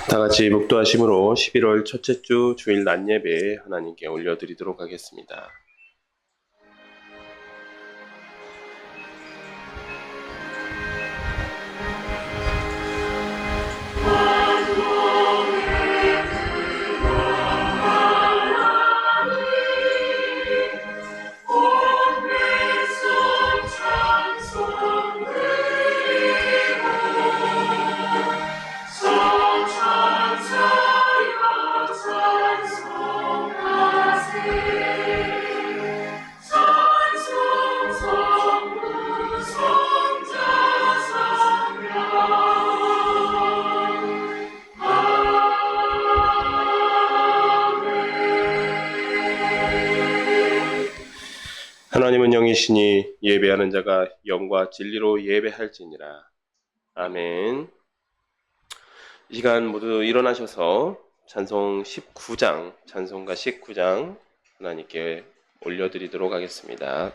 다 같이 묵도하심으로 11월 첫째 주 주일 낮 예배 하나님께 올려드리도록 하겠습니다. 하나님은 영이시니 예배하는 자가 영과 진리로 예배할지니라. 아멘. 이 시간 모두 일어나셔서 찬송가 19장 하나님께 올려드리도록 하겠습니다.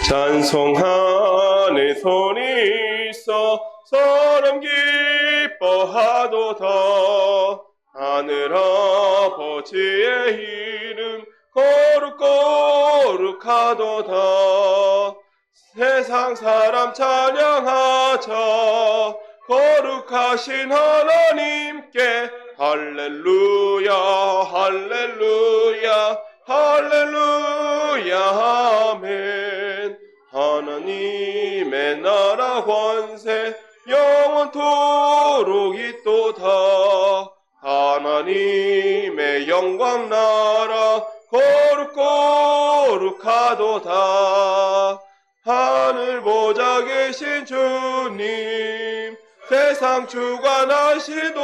찬송하는 손이 있어 사람 기뻐하도다. 하늘 아버지의 이름 거룩하도다. 세상 사람 찬양하자. 거룩하신 하나님께 할렐루야 할렐루야 할렐루야 아멘. 하나님의 나라 권세 영원토록 있도다. 하나님의 영광 나라 거룩하도다. 하늘 보좌 계신 주님 세상 주관하시도다.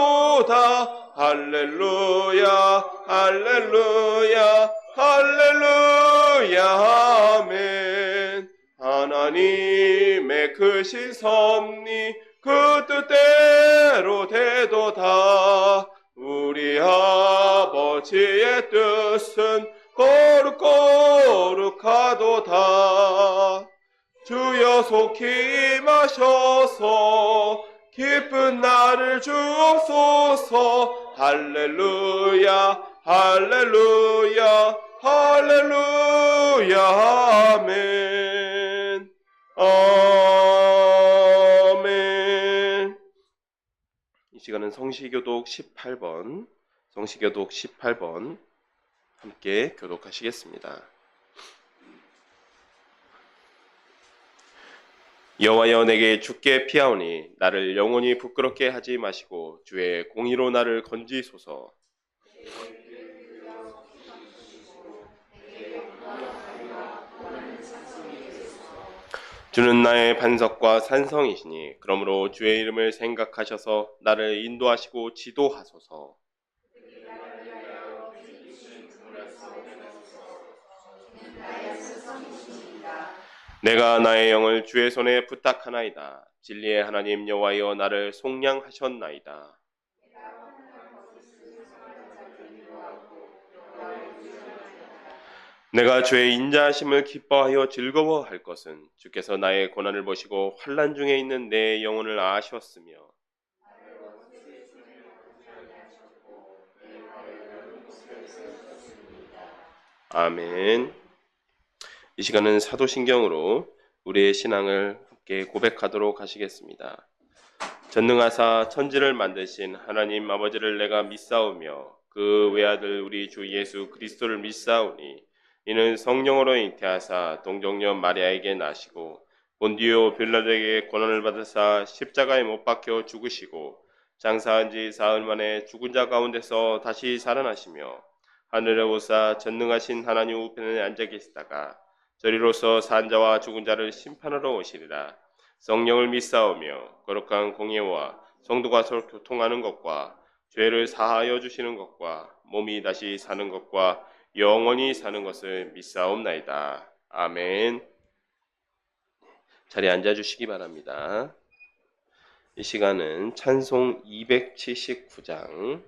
할렐루야 할렐루야 할렐루야 아멘. 하나님의 크신 섭리 그 뜻대로 되도다. 우리 아버지의 뜻은 거룩하도다. 주여 속히 임하셔서 기쁜 날을 주옵소서. 할렐루야 할렐루야 할렐루야 아멘 아멘. 이 시간은 성시교독 18번 함께 교독하시겠습니다. 여호와여 내게 주께 피하오니 나를 영원히 부끄럽게 하지 마시고 주의 공의로 나를 건지소서. 주는 나의 반석과 산성이시니 그러므로 주의 이름을 생각하셔서 나를 인도하시고 지도하소서. 내가 나의 영을 주의 손에 부탁하나이다. 진리의 하나님 여호와여 나를 속량하셨나이다. 내가 주의 인자하심을 기뻐하여 즐거워할 것은 주께서 나의 고난을 보시고 환난 중에 있는 내 영혼을 아셨으며 아멘. 이 시간은 사도신경으로 우리의 신앙을 함께 고백하도록 하시겠습니다. 전능하사 천지를 만드신 하나님 아버지를 내가 믿사오며 그 외아들 우리 주 예수 그리스도를 믿사오니 이는 성령으로 잉태하사 동정녀 마리아에게 나시고 본디오 빌라도에게 고난을 받으사 십자가에 못 박혀 죽으시고 장사한 지 사흘 만에 죽은 자 가운데서 다시 살아나시며 하늘에 오사 전능하신 하나님 우편에 앉아 계시다가 저리로서 산 자와 죽은 자를 심판하러 오시리라. 성령을 믿사오며 거룩한 공예와 성도가 서로 교통하는 것과 죄를 사하여 주시는 것과 몸이 다시 사는 것과 영원히 사는 것을 믿사옵나이다. 아멘. 자리에 앉아주시기 바랍니다. 이 시간은 찬송 279장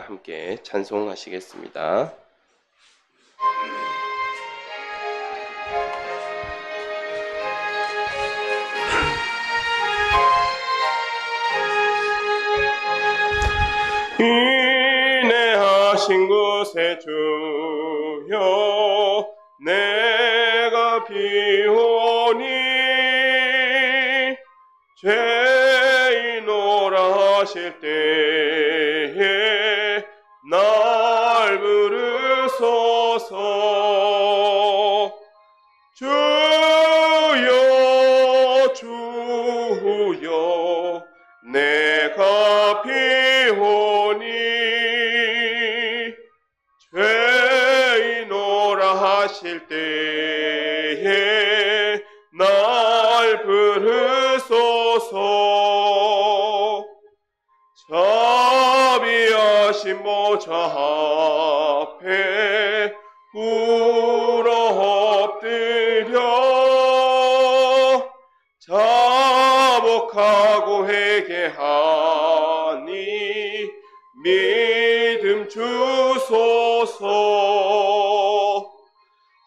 함께 찬송하시겠습니다. 인내하신 곳에 주여 내가 비오니 죄인오라 하실 때에 날 부르소서. 주여 주여 내가 비오니 죄인오라 하실 때에 날 부르소서. 자비하신 보좌 앞에 꿇어 엎드려 자복하고 회개하니 믿음 주소서.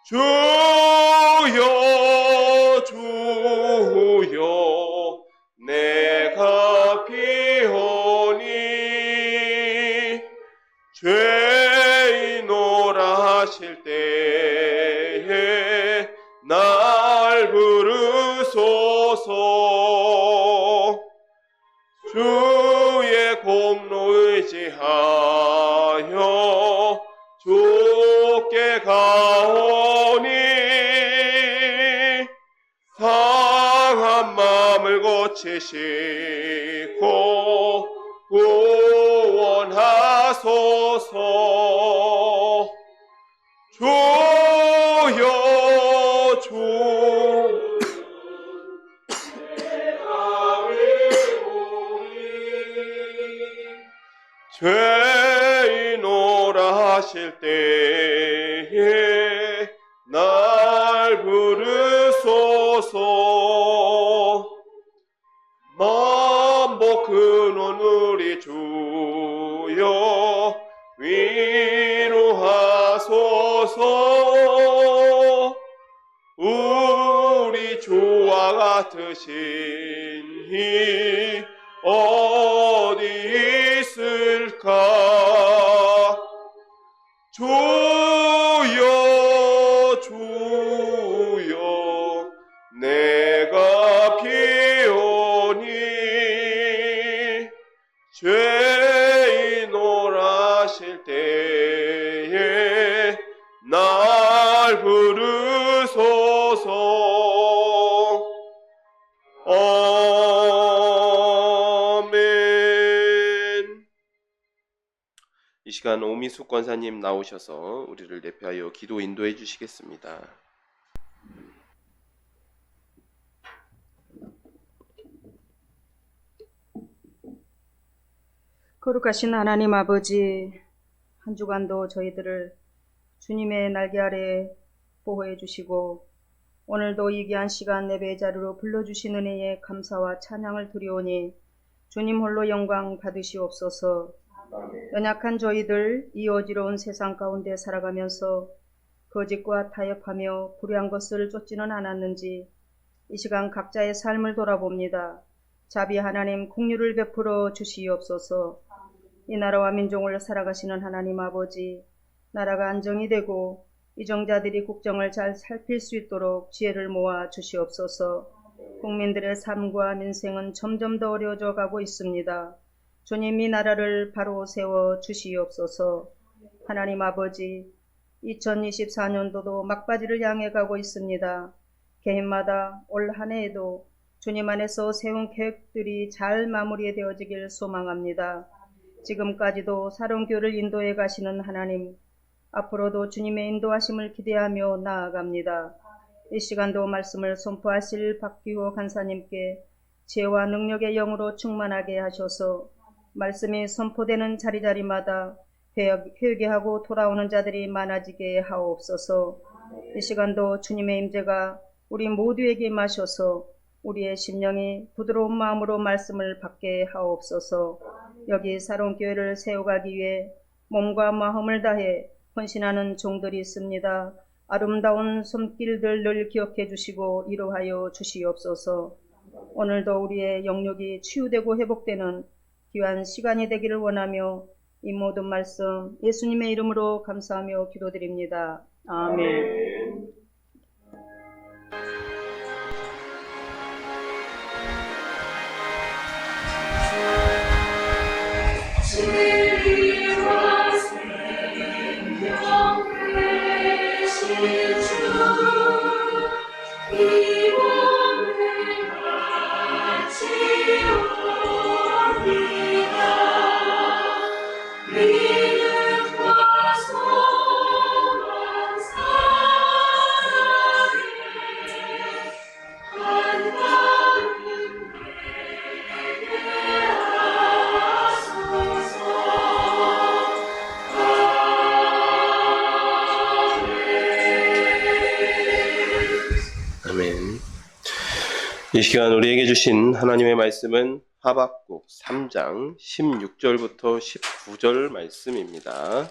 주여 주여 내가 비오니 죄인오라 하실 때에 날 부르소서. 주의 공로 의지하여 주께 가오니 상한 마음을 고치시고 구원하소서. 주여 주여 죄인오라 하실 때에 날 부르소서. 만복 근원 우리 주여 위로하소서. 우리 주와 같으신 이 어디 있을까. 주여 주여 내가 비오니 죄인오라 하실 때에 날 부르소서. 아멘. 이 시간 오미숙 권사님 나오셔서 우리를 대표하여 기도 인도해 주시겠습니다. 거룩하신 하나님 아버지, 한 주간도 저희들을 주님의 날개 아래 보호해 주시고 오늘도 이 귀한 시간 예배의 자리로 불러주신 은혜에 감사와 찬양을 드리오니 주님 홀로 영광 받으시옵소서. 연약한 저희들 이 어지러운 세상 가운데 살아가면서 거짓과 타협하며 불의한 것을 쫓지는 않았는지 이 시간 각자의 삶을 돌아봅니다. 자비 하나님 긍휼을 베풀어 주시옵소서. 이 나라와 민족을 살아가시는 하나님 아버지, 나라가 안정이 되고 이정자들이 국정을 잘 살필 수 있도록 지혜를 모아 주시옵소서. 국민들의 삶과 민생은 점점 더 어려워져 가고 있습니다. 주님 이 나라를 바로 세워 주시옵소서. 하나님 아버지, 2024년도도 막바지를 향해 가고 있습니다. 개인마다 올 한 해에도 주님 안에서 세운 계획들이 잘 마무리되어지길 소망합니다. 지금까지도 사랑교를 인도해 가시는 하나님, 앞으로도 주님의 인도하심을 기대하며 나아갑니다. 이 시간도 말씀을 선포하실 박기호 간사님께 지혜와 능력의 영으로 충만하게 하셔서 말씀이 선포되는 자리자리마다 회개하고 돌아오는 자들이 많아지게 하옵소서. 이 시간도 주님의 임재가 우리 모두에게 임하셔서 우리의 심령이 부드러운 마음으로 말씀을 받게 하옵소서. 여기 사로운 교회를 세워가기 위해 몸과 마음을 다해 헌신하는 종들이 있습니다. 아름다운 손길들 늘 기억해 주시고 위로하여 주시옵소서. 오늘도 우리의 영역이 치유되고 회복되는 귀한 시간이 되기를 원하며 이 모든 말씀 예수님의 이름으로 감사하며 기도드립니다. 아멘. 진리와 생명 되신 주 이번에 같이 옵니다. 믿음과 소망 사랑에 한가운데 아멘. 이 시간 우리에게 주신 하나님의 말씀은 하박국 3장 16절부터 19절 말씀입니다.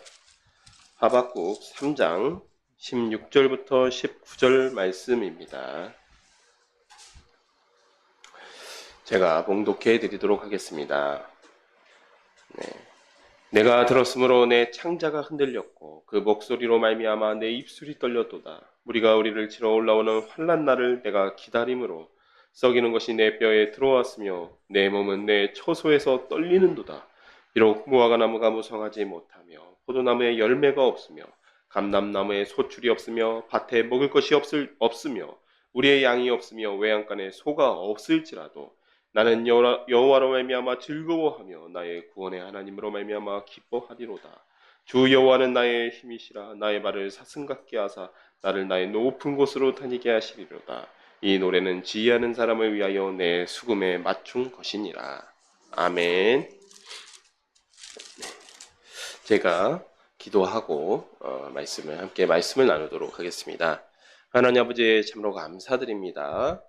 하박국 3장 16절부터 19절 말씀입니다. 제가 봉독해 드리도록 하겠습니다. 내가 들었으므로 내 창자가 흔들렸고 그 목소리로 말미암아 내 입술이 떨렸도다. 무리가 우리를 치러 올라오는 환난 날을 내가 기다림으로 썩이는 것이 내 뼈에 들어왔으며 내 몸은 내 처소에서 떨리는도다. 비록 무화과나무가 무성하지 못하며 포도나무에 열매가 없으며 감람나무에 소출이 없으며 밭에 먹을 것이 없으며 우리의 양이 없으며 외양간에 소가 없을지라도 나는 여호와로 말미암아 즐거워하며 나의 구원의 하나님으로 말미암아 기뻐하리로다. 주 여호와는 나의 힘이시라. 나의 발을 사슴 같게 하사 나를 나의 높은 곳으로 다니게 하시리로다. 이 노래는 지혜하는 사람을 위하여 내 수금에 맞춘 것이니라. 아멘. 제가 기도하고 함께 말씀을 나누도록 하겠습니다. 하나님 아버지 참으로 감사드립니다.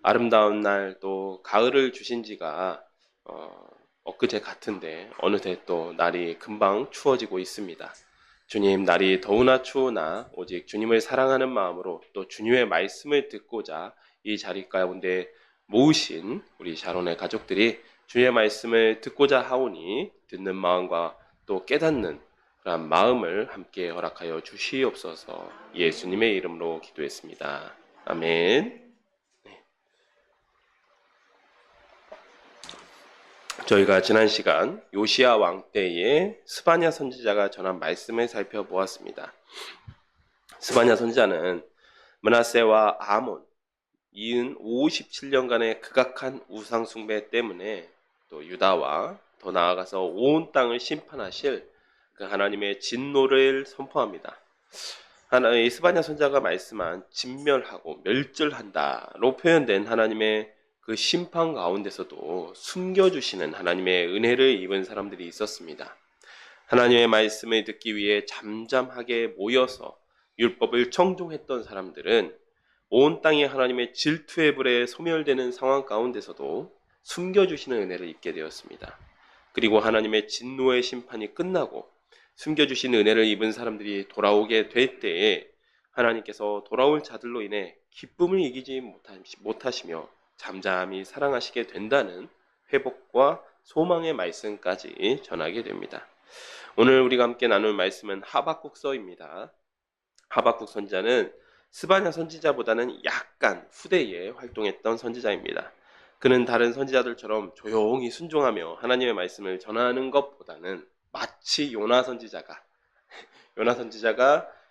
아름다운 날 또 가을을 주신 지가 엊그제 같은데 어느새 또 날이 금방 추워지고 있습니다. 주님, 날이 더우나 추우나 오직 주님을 사랑하는 마음으로 또 주님의 말씀을 듣고자 이 자리 가운데 모으신 우리 샤론의 가족들이 주님의 말씀을 듣고자 하오니 듣는 마음과 또 깨닫는 그런 마음을 함께 허락하여 주시옵소서. 예수님의 이름으로 기도했습니다. 아멘. 저희가 지난 시간 요시야 왕 때에 스바냐 선지자가 전한 말씀을 살펴보았습니다. 스바냐 선지자는 므낫세와 아몬 이은 57년간의 극악한 우상 숭배 때문에 또 유다와 더 나아가서 온 땅을 심판하실 그 하나님의 진노를 선포합니다. 이 스바냐 선지자가 말씀한 진멸하고 멸절한다로 표현된 하나님의 그 심판 가운데서도 숨겨주시는 하나님의 은혜를 입은 사람들이 있었습니다. 하나님의 말씀을 듣기 위해 잠잠하게 모여서 율법을 청종했던 사람들은 온 땅이 하나님의 질투의 불에 소멸되는 상황 가운데서도 숨겨주시는 은혜를 입게 되었습니다. 그리고 하나님의 진노의 심판이 끝나고 숨겨주신 은혜를 입은 사람들이 돌아오게 될 때에 하나님께서 돌아올 자들로 인해 기쁨을 이기지 못하시며 잠잠히 사랑하시게 된다는 회복과 소망의 말씀까지 전하게 됩니다. 오늘 우리가 함께 나눌 말씀은 하박국서입니다. 하박국 선지자는 스바냐 선지자보다는 약간 후대에 활동했던 선지자입니다. 그는 다른 선지자들처럼 조용히 순종하며 하나님의 말씀을 전하는 것보다는 마치 요나 선지자가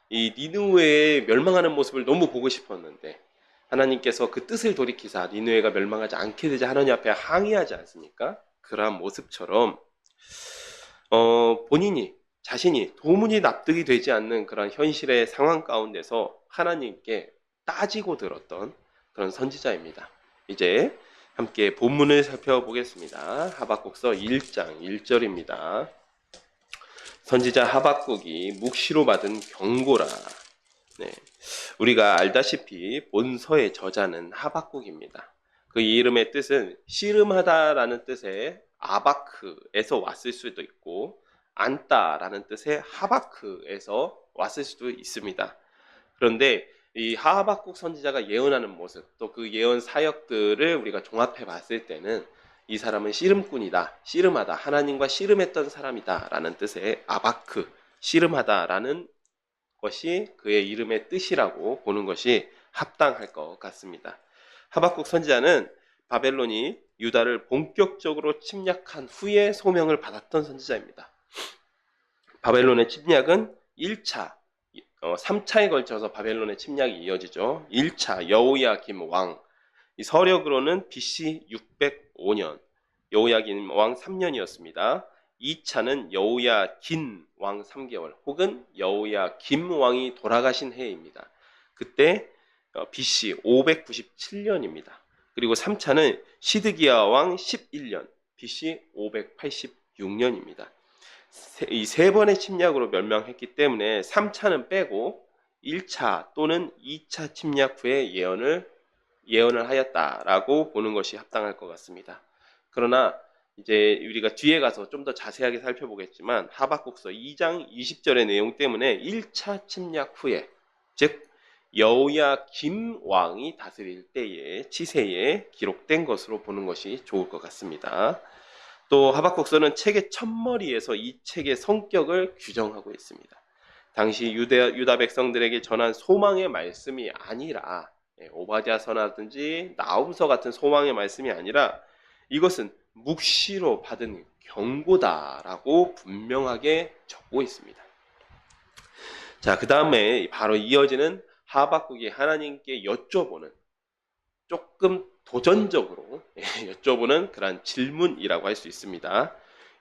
이 니느웨의 멸망하는 모습을 너무 보고 싶었는데 하나님께서 그 뜻을 돌이키사 니느웨가 멸망하지 않게 되자 하나님 앞에 항의하지 않습니까? 그러한 모습처럼 자신이 도무지 납득이 되지 않는 그런 현실의 상황 가운데서 하나님께 따지고 들었던 그런 선지자입니다. 이제 함께 본문을 살펴보겠습니다. 하박국서 1장 1절입니다. 선지자 하박국이 묵시로 받은 경고라. 우리가 알다시피 본서의 저자는 하박국입니다. 그 이름의 뜻은 씨름하다라는 뜻의 아바크에서 왔을 수도 있고 안다라는 뜻의 하바크에서 왔을 수도 있습니다. 그런데 이 하박국 선지자가 예언하는 모습 또 그 예언 사역들을 우리가 종합해 봤을 때는 이 사람은 씨름꾼이다, 씨름하다, 하나님과 씨름했던 사람이다 라는 뜻의 아바크, 씨름하다라는 것이 그의 이름의 뜻이라고 보는 것이 합당할 것 같습니다. 하박국 선지자는 바벨론이 유다를 본격적으로 침략한 후에 소명을 받았던 선지자입니다. 바벨론의 침략은 1차, 3차에 걸쳐서 바벨론의 침략이 이어지죠. 1차 여호야김 왕, 이 서력으로는 BC 605년, 여호야김 왕 3년이었습니다. 2차는 여호야긴 왕 3개월 혹은 여호야김 왕이 돌아가신 해입니다. 그때 BC 597년입니다. 그리고 3차는 시드기야 왕 11년, BC 586년입니다. 이 세 번의 침략으로 멸망했기 때문에 3차는 빼고 1차 또는 2차 침략 후에 예언을 하였다라고 보는 것이 합당할 것 같습니다. 그러나 이제 우리가 뒤에 가서 좀 더 자세하게 살펴보겠지만 하박국서 2장 20절의 내용 때문에 1차 침략 후에, 즉 여호야김 왕이 다스릴 때의 치세에 기록된 것으로 보는 것이 좋을 것 같습니다. 또 하박국서는 책의 첫머리에서 이 책의 성격을 규정하고 있습니다. 당시 유다 백성들에게 전한 소망의 말씀이 아니라, 오바댜서라든지 나훔서 같은 소망의 말씀이 아니라 이것은 묵시로 받은 경고다라고 분명하게 적고 있습니다. 자, 그 다음에 바로 이어지는 하박국이 하나님께 여쭤보는, 조금 도전적으로 여쭤보는 그런 질문이라고 할 수 있습니다.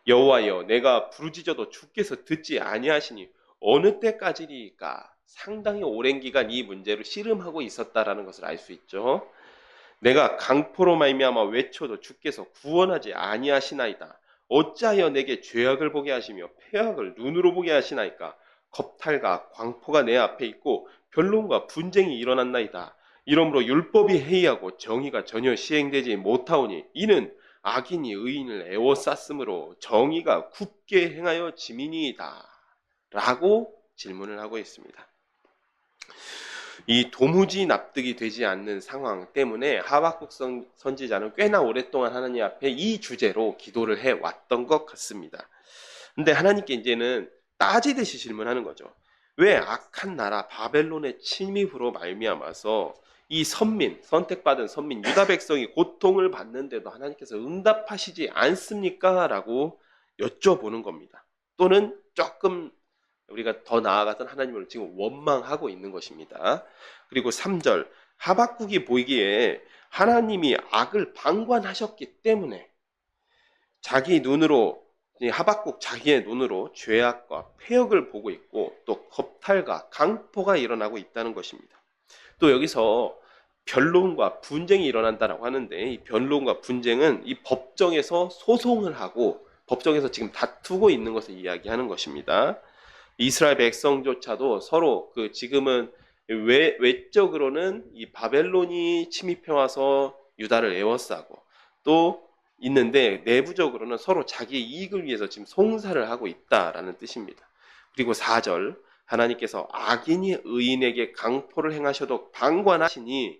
여호와여, 내가 부르짖어도 주께서 듣지 아니하시니 어느 때까지리까? 상당히 오랜 기간 이 문제로 씨름하고 있었다라는 것을 알 수 있죠. 내가 강포로 말미암아 외쳐도 주께서 구원하지 아니하시나이다. 어찌하여 내게 죄악을 보게 하시며 폐악을 눈으로 보게 하시나이까? 겁탈과 광포가 내 앞에 있고 변론과 분쟁이 일어났나이다. 이러므로 율법이 해이하고 정의가 전혀 시행되지 못하오니 이는 악인이 의인을 애워쌌으므로 정의가 굽게 행하여 지민이이다 라고 질문을 하고 있습니다. 이 도무지 납득이 되지 않는 상황 때문에 하박국 선지자는 꽤나 오랫동안 하나님 앞에 이 주제로 기도를 해왔던 것 같습니다. 근데 하나님께 이제는 따지듯이 질문하는 거죠. 왜 악한 나라 바벨론의 침입으로 말미암아서 이 선택받은 선민 유다 백성이 고통을 받는데도 하나님께서 응답하시지 않습니까? 라고 여쭤보는 겁니다. 또는 조금 우리가 더 나아가서 하나님을 지금 원망하고 있는 것입니다. 그리고 3절, 하박국이 보이기에 하나님이 악을 방관하셨기 때문에 하박국 자기의 눈으로 죄악과 폐역을 보고 있고 또 겁탈과 강포가 일어나고 있다는 것입니다. 또 여기서 변론과 분쟁이 일어난다라고 하는데, 이 변론과 분쟁은 이 법정에서 소송을 하고 법정에서 지금 다투고 있는 것을 이야기하는 것입니다. 이스라엘 백성조차도 서로 지금은 외적으로는 이 바벨론이 침입해 와서 유다를 에워싸고 또 있는데 내부적으로는 서로 자기의 이익을 위해서 지금 송사를 하고 있다라는 뜻입니다. 그리고 4절, 하나님께서 악인이 의인에게 강포를 행하셔도 방관하시니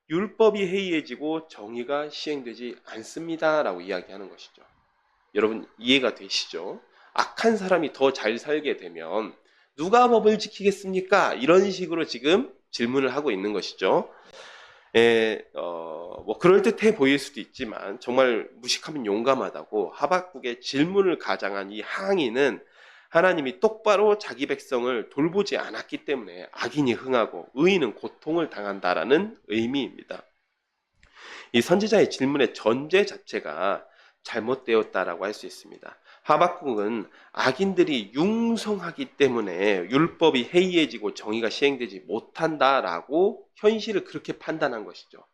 율법이 해이해지고 정의가 시행되지 않습니다라고 이야기하는 것이죠. 여러분 이해가 되시죠? 악한 사람이 더 잘 살게 되면 누가 법을 지키겠습니까? 이런 식으로 지금 질문을 하고 있는 것이죠. 그럴듯해 보일 수도 있지만 정말 무식하면 용감하다고 하박국의 질문을 가장한 이 항의는 하나님이 똑바로 자기 백성을 돌보지 않았기 때문에 악인이 흥하고 의인은 고통을 당한다라는 의미입니다. 이 선지자의 질문의 전제 자체가 잘못되었다라고 할 수 있습니다. 하박국은 악인들이 융성하기 때문에 율법이 해이해지고 정의가 시행되지 못한다라고 현실을 그렇게 판단한 것이죠.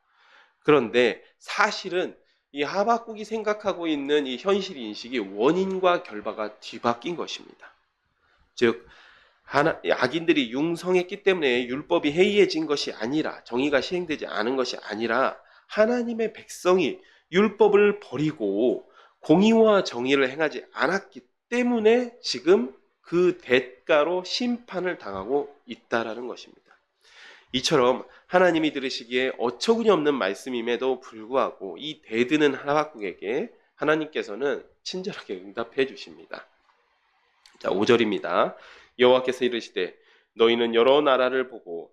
그런데 사실은 이 하박국이 생각하고 있는 이 현실 인식이 원인과 결과가 뒤바뀐 것입니다. 즉 악인들이 융성했기 때문에 율법이 해이해진 것이 아니라, 정의가 시행되지 않은 것이 아니라 하나님의 백성이 율법을 버리고 공의와 정의를 행하지 않았기 때문에 지금 그 대가로 심판을 당하고 있다라는 것입니다. 이처럼 하나님이 들으시기에 어처구니 없는 말씀임에도 불구하고 이 대드는 하박국에게 하나님께서는 친절하게 응답해 주십니다. 자, 5절입니다. 여호와께서 이르시되 너희는 여러 나라를 보고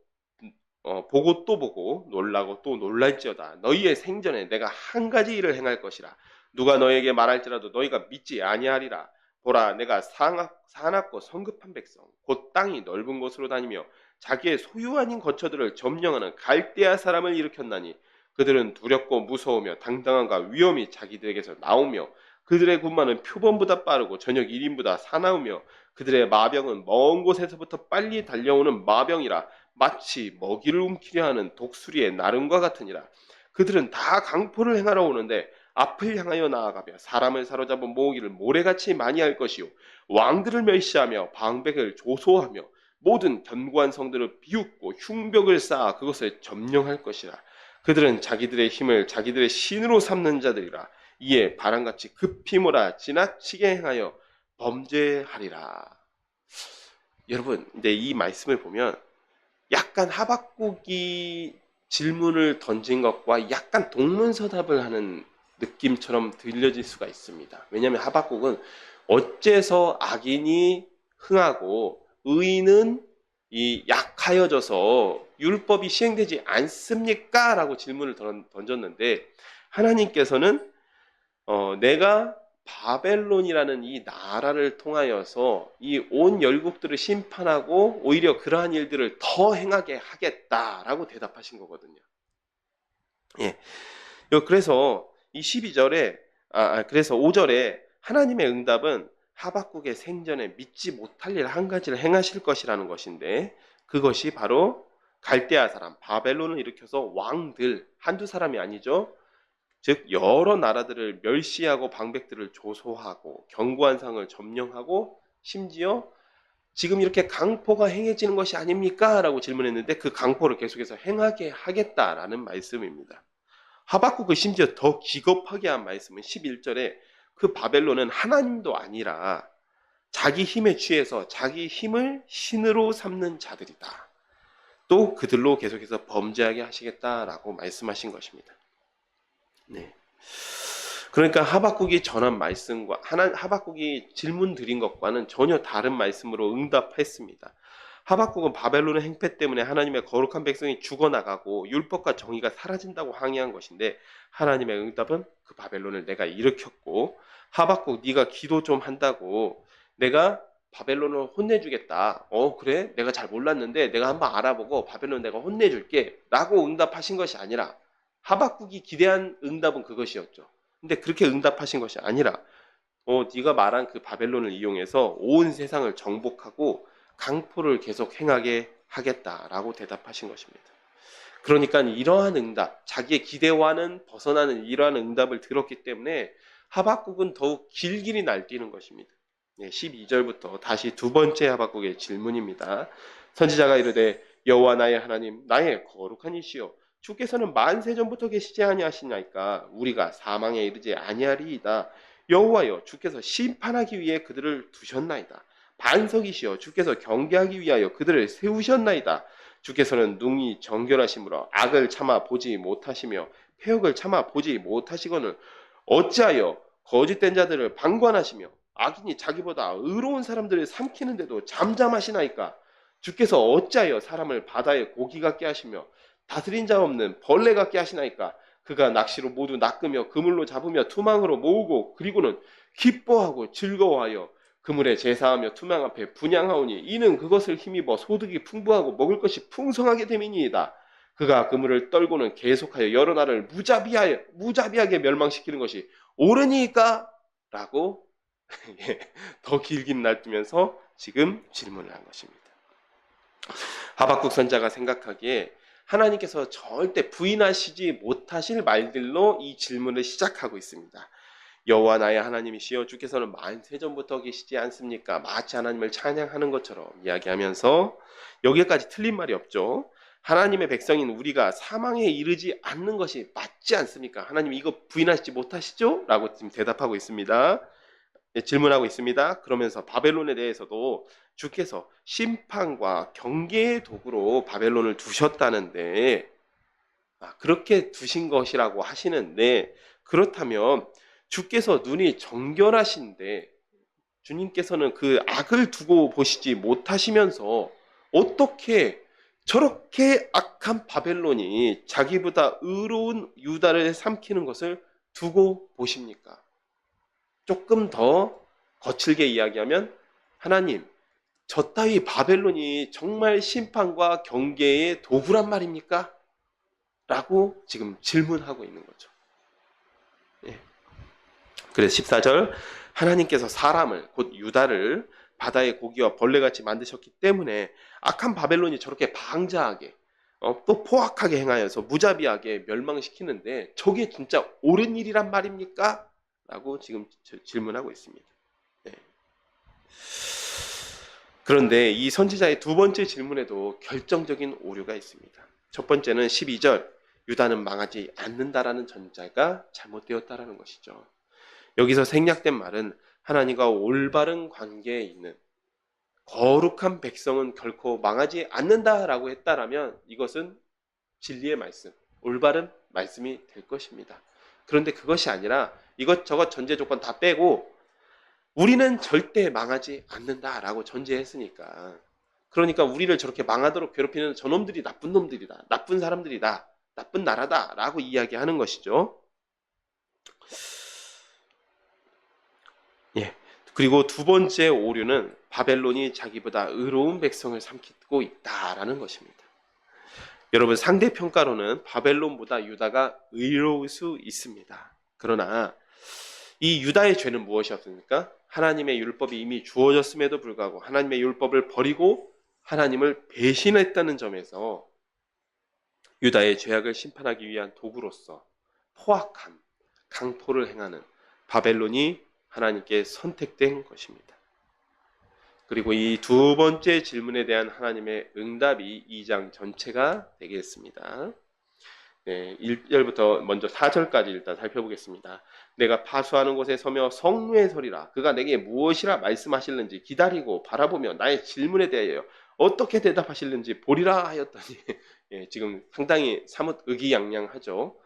보고 또 보고 놀라고 또 놀랄지어다. 너희의 생전에 내가 한 가지 일을 행할 것이라. 누가 너에게 말할지라도 너희가 믿지 아니하리라. 보라, 내가 사납고 성급한 백성 곧 땅이 넓은 곳으로 다니며 자기의 소유 아닌 거처들을 점령하는 갈대아 사람을 일으켰나니 그들은 두렵고 무서우며 당당함과 위엄이 자기들에게서 나오며 그들의 군마는 표범보다 빠르고 저녁 1인보다 사나우며 그들의 마병은 먼 곳에서부터 빨리 달려오는 마병이라. 마치 먹이를 움키려 하는 독수리의 나름과 같으니라. 그들은 다 강포를 행하러 오는데 앞을 향하여 나아가며 사람을 사로잡은 모으기를 모래같이 많이 할 것이요 왕들을 멸시하며 방백을 조소하며 모든 견고한 성들을 비웃고 흉벽을 쌓아 그것을 점령할 것이라. 그들은 자기들의 힘을 자기들의 신으로 삼는 자들이라. 이에 바람같이 급히 몰아 지나치게 행하여 범죄하리라. 여러분, 근데 이 말씀을 보면 약간 하박국이 질문을 던진 것과 약간 동문서답을 하는 느낌처럼 들려질 수가 있습니다. 왜냐하면 하박국은 어째서 악인이 흥하고 의인은 약하여져서 율법이 시행되지 않습니까? 라고 질문을 던졌는데 하나님께서는 내가 바벨론이라는 이 나라를 통하여서 이 온 열국들을 심판하고 오히려 그러한 일들을 더 행하게 하겠다라고 대답하신 거거든요. 예. 그래서 이 12절에 그래서 5절에 하나님의 응답은 하박국의 생전에 믿지 못할 일 한 가지를 행하실 것이라는 것인데 그것이 바로 갈대아 사람 바벨론을 일으켜서 왕들 한두 사람이 아니죠. 즉 여러 나라들을 멸시하고 방백들을 조소하고 견고한 상을 점령하고 심지어 지금 이렇게 강포가 행해지는 것이 아닙니까? 라고 질문했는데 그 강포를 계속해서 행하게 하겠다라는 말씀입니다. 하박국을 심지어 더 기겁하게 한 말씀은 11절에 그 바벨론은 하나님도 아니라 자기 힘에 취해서 자기 힘을 신으로 삼는 자들이다. 또 그들로 계속해서 범죄하게 하시겠다라고 말씀하신 것입니다. 네. 그러니까 하박국이 전한 말씀과 하박국이 질문 드린 것과는 전혀 다른 말씀으로 응답했습니다. 하박국은 바벨론의 행패 때문에 하나님의 거룩한 백성이 죽어나가고 율법과 정의가 사라진다고 항의한 것인데 하나님의 응답은 그 바벨론을 내가 일으켰고 하박국 네가 기도 좀 한다고 내가 바벨론을 혼내주겠다. 그래? 내가 잘 몰랐는데 내가 한번 알아보고 바벨론 내가 혼내줄게 라고 응답하신 것이 아니라 하박국이 기대한 응답은 그것이었죠. 근데 그렇게 응답하신 것이 아니라 네가 말한 그 바벨론을 이용해서 온 세상을 정복하고 강포를 계속 행하게 하겠다라고 대답하신 것입니다. 그러니까 이러한 응답, 자기의 기대와는 벗어나는 이러한 응답을 들었기 때문에 하박국은 더욱 길길이 날뛰는 것입니다. 12절부터 다시 두 번째 하박국의 질문입니다. 선지자가 이르되 여호와 나의 하나님 나의 거룩한 이시여 주께서는 만세 전부터 계시지 아니하시나이까 우리가 사망에 이르지 아니하리이다. 여호와여 주께서 심판하기 위해 그들을 두셨나이다. 반석이시여 주께서 경계하기 위하여 그들을 세우셨나이다. 주께서는 능히 정결하심으로 악을 참아 보지 못하시며 패역을 참아 보지 못하시거늘 어찌하여 거짓된 자들을 방관하시며 악인이 자기보다 의로운 사람들을 삼키는데도 잠잠하시나이까. 주께서 어찌하여 사람을 바다의 고기 같게 하시며 다스린 자 없는 벌레 같게 하시나이까. 그가 낚시로 모두 낚으며 그물로 잡으며 투망으로 모으고 그리고는 기뻐하고 즐거워하여 그물에 제사하며 투망 앞에 분향하오니 이는 그것을 힘입어 소득이 풍부하고 먹을 것이 풍성하게 됨이니이다. 그가 그물을 떨고는 계속하여 여러 나라를 무자비하게 멸망시키는 것이 옳으니까? 라고 더 길긴 날뛰면서 지금 질문을 한 것입니다. 하박국 선자가 생각하기에 하나님께서 절대 부인하시지 못하실 말들로 이 질문을 시작하고 있습니다. 여호와 나의 하나님이시여 주께서는 만세 전부터 계시지 않습니까? 마치 하나님을 찬양하는 것처럼 이야기하면서 여기까지 틀린 말이 없죠. 하나님의 백성인 우리가 사망에 이르지 않는 것이 맞지 않습니까? 하나님 이거 부인하시지 못하시죠? 라고 지금 대답하고 있습니다. 질문하고 있습니다. 그러면서 바벨론에 대해서도 주께서 심판과 경계의 도구로 바벨론을 두셨다는데 그렇게 두신 것이라고 하시는데 그렇다면 주께서 눈이 정결하신데 주님께서는 그 악을 두고 보시지 못하시면서 어떻게 저렇게 악한 바벨론이 자기보다 의로운 유다를 삼키는 것을 두고 보십니까? 조금 더 거칠게 이야기하면 하나님, 저 따위 바벨론이 정말 심판과 경계의 도구란 말입니까? 라고 지금 질문하고 있는 거죠. 예. 그래서 14절, 하나님께서 사람을 곧 유다를 바다의 고기와 벌레같이 만드셨기 때문에 악한 바벨론이 저렇게 방자하게 또 포악하게 행하여서 무자비하게 멸망시키는데 저게 진짜 옳은 일이란 말입니까? 라고 지금 질문하고 있습니다. 네. 그런데 이 선지자의 두 번째 질문에도 결정적인 오류가 있습니다. 첫 번째는 12절, 유다는 망하지 않는다라는 전자가 잘못되었다라는 것이죠. 여기서 생략된 말은 하나님과 올바른 관계에 있는 거룩한 백성은 결코 망하지 않는다라고 했다라면 이것은 진리의 말씀, 올바른 말씀이 될 것입니다. 그런데 그것이 아니라 이것저것 전제 조건 다 빼고 우리는 절대 망하지 않는다라고 전제했으니까, 그러니까 우리를 저렇게 망하도록 괴롭히는 저놈들이 나쁜 놈들이다, 나쁜 사람들이다, 나쁜 나라다라고 이야기하는 것이죠. 예. 그리고 두 번째 오류는 바벨론이 자기보다 의로운 백성을 삼키고 있다라는 것입니다. 여러분, 상대평가로는 바벨론보다 유다가 의로울 수 있습니다. 그러나 이 유다의 죄는 무엇이었습니까? 하나님의 율법이 이미 주어졌음에도 불구하고 하나님의 율법을 버리고 하나님을 배신했다는 점에서 유다의 죄악을 심판하기 위한 도구로서 포악함, 강포를 행하는 바벨론이 하나님께 선택된 것입니다. 그리고 이 두 번째 질문에 대한 하나님의 응답이 2장 전체가 되겠습니다. 네, 1절부터 먼저 4절까지 일단 살펴보겠습니다. 내가 파수하는 곳에 서며 성루에 서리라. 그가 내게 무엇이라 말씀하실는지 기다리고 바라보며 나의 질문에 대하여 어떻게 대답하실는지 보리라 하였더니 예, 지금 상당히 사뭇 의기양양하죠.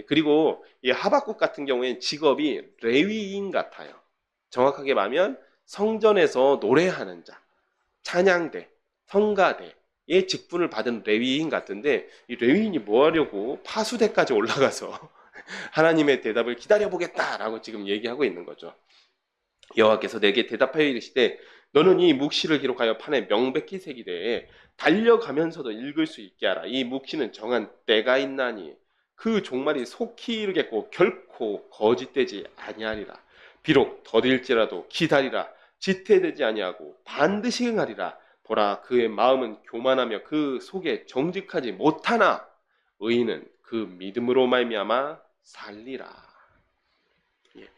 그리고 이 하박국 같은 경우에는 직업이 레위인 같아요. 정확하게 말하면 성전에서 노래하는 자, 찬양대, 성가대의 직분을 받은 레위인 같은데, 이 레위인이 뭐 하려고 파수대까지 올라가서 하나님의 대답을 기다려보겠다라고 지금 얘기하고 있는 거죠. 여호와께서 내게 대답하여 이르시되 너는 이 묵시를 기록하여 판에 명백히 새기되 달려가면서도 읽을 수 있게 하라. 이 묵시는 정한 때가 있나니 그 종말이 속히 이르겠고 결코 거짓되지 아니하리라. 비록 더딜지라도 기다리라. 지체되지 아니하고 반드시 응하리라. 보라, 그의 마음은 교만하며 그 속에 정직하지 못하나 의인은 그 믿음으로 말미암아 살리라. 예.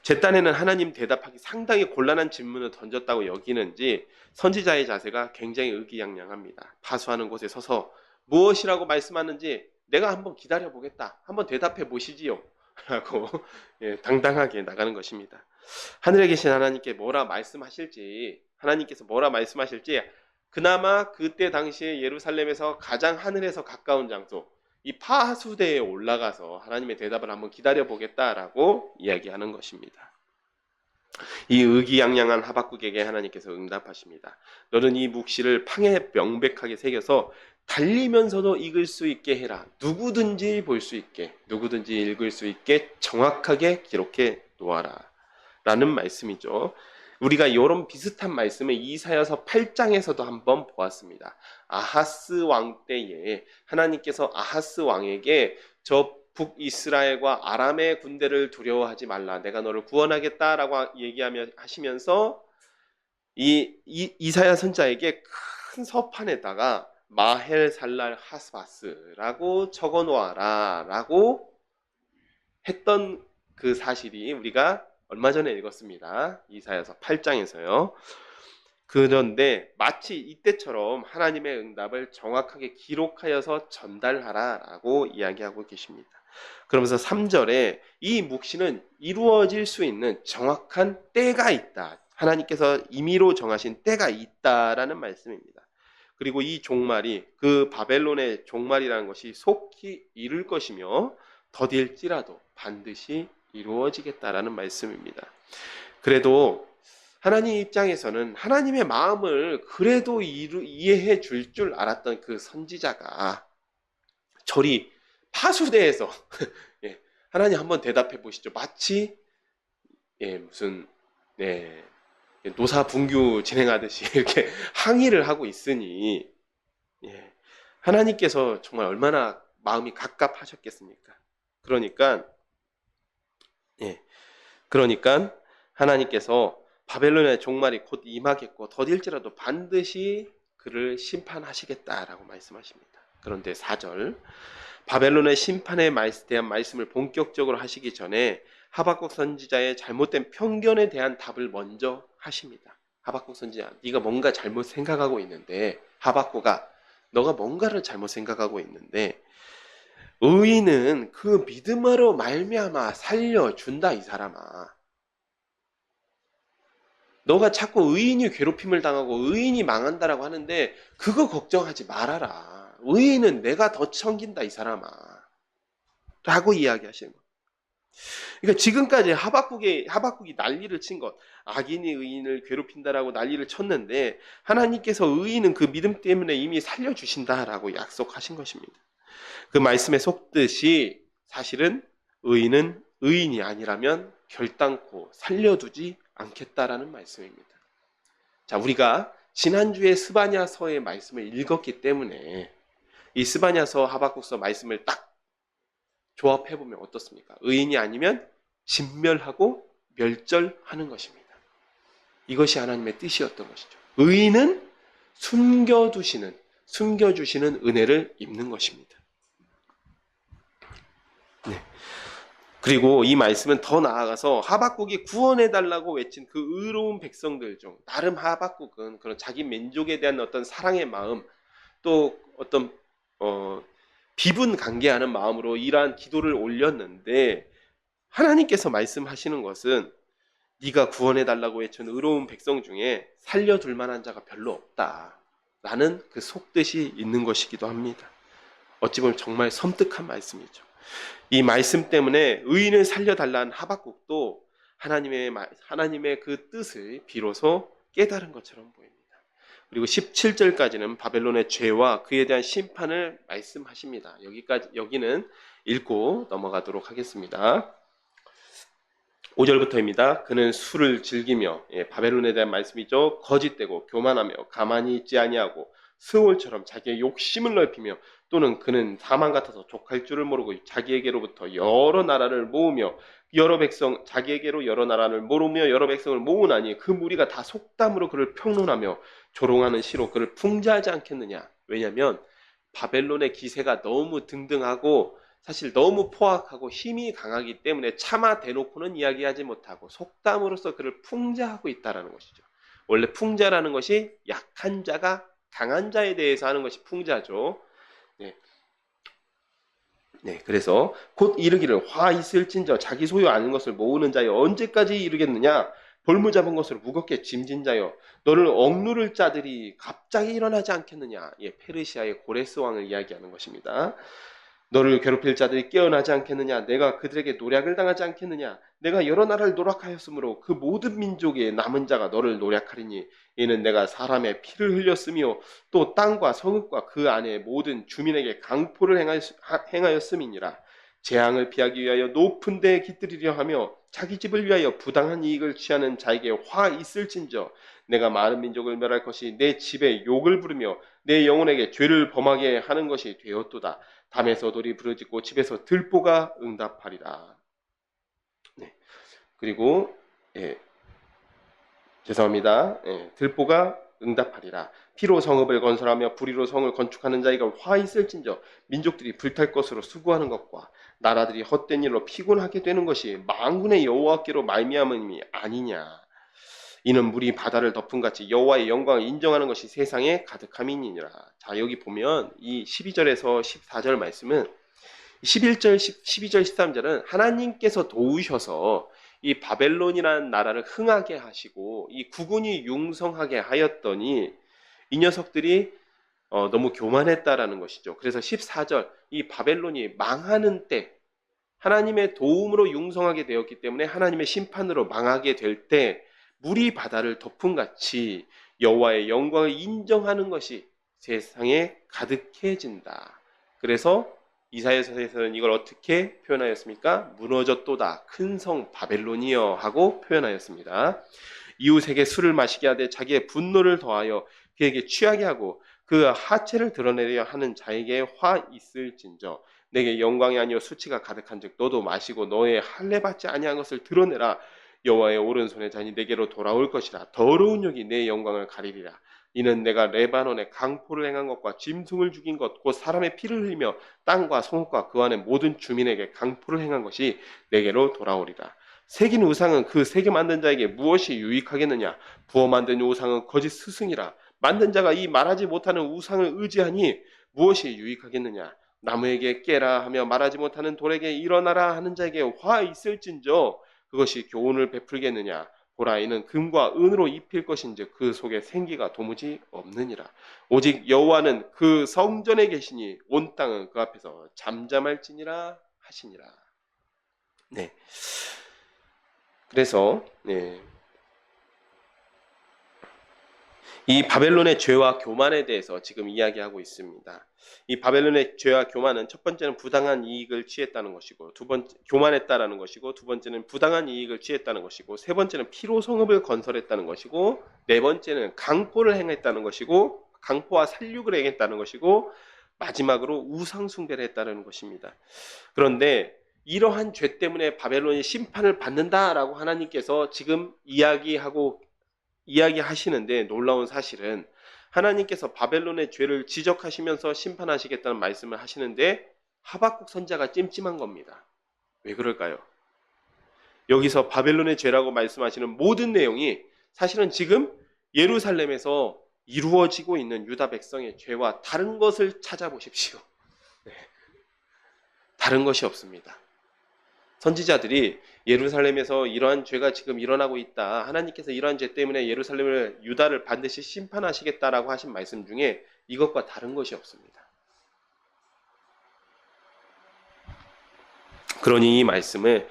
제 딴에는 하나님 대답하기 상당히 곤란한 질문을 던졌다고 여기는지 선지자의 자세가 굉장히 의기양양합니다. 파수하는 곳에 서서 무엇이라고 말씀하는지 내가 한번 기다려보겠다, 한번 대답해 보시지요 라고 예, 당당하게 나가는 것입니다. 하늘에 계신 하나님께 뭐라 말씀하실지, 하나님께서 뭐라 말씀하실지 그나마 그때 당시에 예루살렘에서 가장 하늘에서 가까운 장소, 이 파수대에 올라가서 하나님의 대답을 한번 기다려보겠다라고 이야기하는 것입니다. 이 의기양양한 하박국에게 하나님께서 응답하십니다. 너는 이 묵시를 팡에 명백하게 새겨서 달리면서도 읽을 수 있게 해라. 누구든지 볼 수 있게, 누구든지 읽을 수 있게 정확하게 기록해 놓아라 라는 말씀이죠. 우리가 이런 비슷한 말씀을 이사야서 8장에서도 한번 보았습니다. 아하스 왕 때에 하나님께서 아하스 왕에게 저 북이스라엘과 아람의 군대를 두려워하지 말라, 내가 너를 구원하겠다라고 하시면서 이사야 선자에게 큰 서판에다가 마헬 살랄 하스바스라고 적어 놓아라 라고 했던 그 사실이 우리가 얼마 전에 읽었습니다. 이사야서 8장에서요. 그런데 마치 이때처럼 하나님의 응답을 정확하게 기록하여서 전달하라라고 이야기하고 계십니다. 그러면서 3절에 이 묵시는 이루어질 수 있는 정확한 때가 있다, 하나님께서 임의로 정하신 때가 있다라는 말씀입니다. 그리고 이 종말이, 그 바벨론의 종말이라는 것이 속히 이룰 것이며 더딜지라도 반드시 이루어지겠다라는 말씀입니다. 그래도 하나님 입장에서는 하나님의 마음을 그래도 이해해 줄 알았던 그 선지자가 저리 파수대에서 예, 하나님 한번 대답해 보시죠. 마치 무슨 노사 분규 진행하듯이 이렇게 항의를 하고 있으니 하나님께서 정말 얼마나 마음이 갑갑하셨겠습니까? 그러니까 하나님께서 바벨론의 종말이 곧 임하겠고 더딜지라도 반드시 그를 심판하시겠다라고 말씀하십니다. 그런데 4절 바벨론의 심판에 대한 말씀을 본격적으로 하시기 전에 하박국 선지자의 잘못된 편견에 대한 답을 먼저 하십니다. 하박국 선지자, 네가 뭔가 잘못 생각하고 있는데, 하박국아, 너가 뭔가를 잘못 생각하고 있는데 의인은 그 믿음으로 말미암아 살려준다. 이 사람아, 너가 자꾸 의인이 괴롭힘을 당하고 의인이 망한다라고 하는데 그거 걱정하지 말아라. 의인은 내가 더 챙긴다. 이 사람아 라고 이야기하시는 거예요. 그러니까 지금까지 하박국이 난리를 친 것, 악인이 의인을 괴롭힌다라고 난리를 쳤는데 하나님께서 의인은 그 믿음 때문에 이미 살려주신다라고 약속하신 것입니다. 그 말씀에 속듯이 사실은 의인은 의인이 아니라면 결단코 살려두지 않겠다라는 말씀입니다. 자, 우리가 지난주에 스바냐서의 말씀을 읽었기 때문에 이 스바냐서 하박국서 말씀을 딱 조합해보면 어떻습니까? 의인이 아니면 진멸하고 멸절하는 것입니다. 이것이 하나님의 뜻이었던 것이죠. 의인은 숨겨주시는 은혜를 입는 것입니다. 네. 그리고 이 말씀은 더 나아가서 하박국이 구원해달라고 외친 그 의로운 백성들 중 나름 하박국은 그런 자기 민족에 대한 어떤 사랑의 마음, 또 어떤 비분 관계하는 마음으로 이러한 기도를 올렸는데 하나님께서 말씀하시는 것은 네가 구원해달라고 외친 의로운 백성 중에 살려줄 만한 자가 별로 없다라는 그 속뜻이 있는 것이기도 합니다. 어찌 보면 정말 섬뜩한 말씀이죠. 이 말씀 때문에 의인을 살려달라는 하박국도 하나님의 그 뜻을 비로소 깨달은 것처럼 보입니다. 그리고 17절까지는 바벨론의 죄와 그에 대한 심판을 말씀하십니다. 여기는 읽고 넘어가도록 하겠습니다. 5절부터입니다. 그는 술을 즐기며, 바벨론에 대한 말씀이죠. 거짓되고 교만하며 가만히 있지 아니하고 스올처럼 자기의 욕심을 넓히며, 또는 그는 사망 같아서 족할 줄을 모르고 자기에게로부터 여러 나라를 모으며 자기에게로 여러 나라를 모으며 여러 백성을 모으나니 그 무리가 다 속담으로 그를 평론하며 조롱하는 시로 그를 풍자하지 않겠느냐. 왜냐하면 바벨론의 기세가 너무 등등하고 사실 너무 포악하고 힘이 강하기 때문에 차마 대놓고는 이야기하지 못하고 속담으로서 그를 풍자하고 있다는 것이죠. 원래 풍자라는 것이 약한 자가 강한 자에 대해서 하는 것이 풍자죠. 그래서 곧 이르기를 화 있을진저 자기 소유 아닌 것을 모으는 자여 언제까지 이르겠느냐. 볼무 잡은 것으로 무겁게 짐진 자여 너를 억누를 자들이 갑자기 일어나지 않겠느냐. 페르시아의 고레스 왕을 이야기하는 것입니다. 너를 괴롭힐 자들이 깨어나지 않겠느냐. 내가 그들에게 노략을 당하지 않겠느냐. 내가 여러 나라를 노략하였으므로 그 모든 민족의 남은 자가 너를 노략하리니 이는 내가 사람의 피를 흘렸으며 또 땅과 성읍과 그 안에 모든 주민에게 강포를 행하였음이니라. 재앙을 피하기 위하여 높은 데에 깃들이려 하며 자기 집을 위하여 부당한 이익을 취하는 자에게 화 있을진저 내가 많은 민족을 멸할 것이 내 집에 욕을 부르며 내 영혼에게 죄를 범하게 하는 것이 되었도다. 담에서 돌이 부르짖고 집에서 들보가 응답하리라. 그리고 죄송합니다. 들보가 응답하리라. 피로 성읍을 건설하며 불의로 성을 건축하는 자에게 화 있을진저 민족들이 불탈 것으로 수고하는 것과 나라들이 헛된 일로 피곤하게 되는 것이 만군의 여호와께로 말미암음이 아니냐. 이는 물이 바다를 덮은 같이 여호와의 영광을 인정하는 것이 세상에 가득함이니라. 자, 여기 보면 이 12절에서 14절 말씀은 11절, 12절, 13절은 하나님께서 도우셔서 이 바벨론이라는 나라를 흥하게 하시고 이 국군이 융성하게 하였더니 이 녀석들이 너무 교만했다라는 것이죠. 그래서 14절 이 바벨론이 망하는 때 하나님의 도움으로 융성하게 되었기 때문에 하나님의 심판으로 망하게 될 때 물이 바다를 덮은 같이 여호와의 영광을 인정하는 것이 세상에 가득해진다. 그래서 이사야서에서는 이걸 어떻게 표현하였습니까? 무너졌도다 큰 성 바벨론이여 하고 표현하였습니다. 이웃에게 술을 마시게 하되 자기의 분노를 더하여 그에게 취하게 하고 그 하체를 드러내려 하는 자에게 화 있을진저 내게 영광이 아니요 수치가 가득한즉 너도 마시고 너의 할례 받지 아니한 것을 드러내라. 여호와의 오른손의 잔이 내게로 돌아올 것이라. 더러운 욕이 내 영광을 가리리라. 이는 내가 레바논에 강포를 행한 것과 짐승을 죽인 것 곧 사람의 피를 흘리며 땅과 성읍과 그 안의 모든 주민에게 강포를 행한 것이 내게로 돌아오리라. 새긴 우상은 그 새겨 만든 자에게 무엇이 유익하겠느냐? 부어 만든 우상은 거짓 스승이라. 만든 자가 이 말하지 못하는 우상을 의지하니 무엇이 유익하겠느냐? 나무에게 깨라 하며 말하지 못하는 돌에게 일어나라 하는 자에게 화 있을진저 그것이 교훈을 베풀겠느냐? 보라 이는 금과 은으로 입힐 것인즉 그 속에 생기가 도무지 없느니라. 오직 여호와는 그 성전에 계시니 온 땅은 그 앞에서 잠잠할지니라 하시니라. 네. 그래서 이 바벨론의 죄와 교만에 대해서 지금 이야기하고 있습니다. 이 바벨론의 죄와 교만은 첫 번째는 부당한 이익을 취했다는 것이고, 교만했다라는 것이고, 두 번째는 부당한 이익을 취했다는 것이고, 세 번째는 피로 성읍을 건설했다는 것이고, 네 번째는 강포를 행했다는 것이고, 강포와 살육을 행했다는 것이고, 마지막으로 우상 숭배를 했다는 것입니다. 그런데 이러한 죄 때문에 바벨론이 심판을 받는다라고 하나님께서 지금 이야기하시는데 놀라운 사실은 하나님께서 바벨론의 죄를 지적하시면서 심판하시겠다는 말씀을 하시는데 하박국 선지자가 찜찜한 겁니다. 왜 그럴까요? 여기서 바벨론의 죄라고 말씀하시는 모든 내용이 사실은 지금 예루살렘에서 이루어지고 있는 유다 백성의 죄와 다른 것을 찾아보십시오. 다른 것이 없습니다. 선지자들이 예루살렘에서 이러한 죄가 지금 일어나고 있다. 하나님께서 이러한 죄 때문에 유다를 반드시 심판하시겠다라고 하신 말씀 중에 이것과 다른 것이 없습니다. 그러니 이 말씀을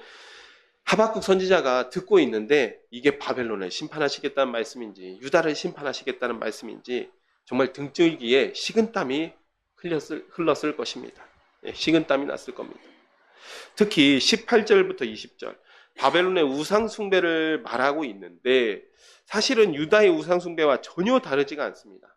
하박국 선지자가 듣고 있는데 이게 바벨론을 심판하시겠다는 말씀인지 유다를 심판하시겠다는 말씀인지 정말 등줄기에 식은땀이 흘렀을 것입니다. 식은땀이 났을 겁니다. 특히 18절부터 20절 바벨론의 우상 숭배를 말하고 있는데 사실은 유다의 우상 숭배와 전혀 다르지가 않습니다.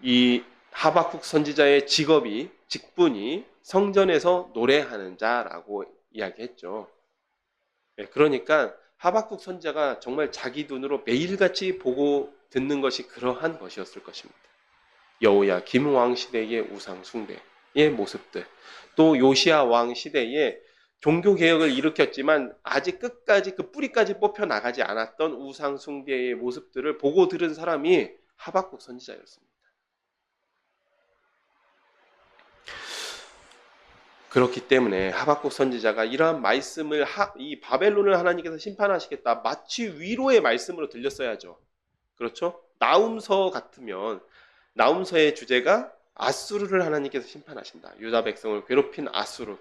이 하박국 선지자의 직분이 성전에서 노래하는 자라고 이야기했죠. 그러니까 하박국 선지자가 정말 자기 눈으로 매일같이 보고 듣는 것이 그러한 것이었을 것입니다. 여호야김 왕 시대의 우상 숭배의 모습들, 또 요시야 왕 시대에 종교 개혁을 일으켰지만 아직 끝까지 그 뿌리까지 뽑혀 나가지 않았던 우상 숭배의 모습들을 보고 들은 사람이 하박국 선지자였습니다. 그렇기 때문에 하박국 선지자가 이러한 말씀을 이 바벨론을 하나님께서 심판하시겠다 마치 위로의 말씀으로 들렸어야죠. 그렇죠? 나훔서 같으면 나훔서의 주제가 아수르를 하나님께서 심판하신다. 유다 백성을 괴롭힌 아수르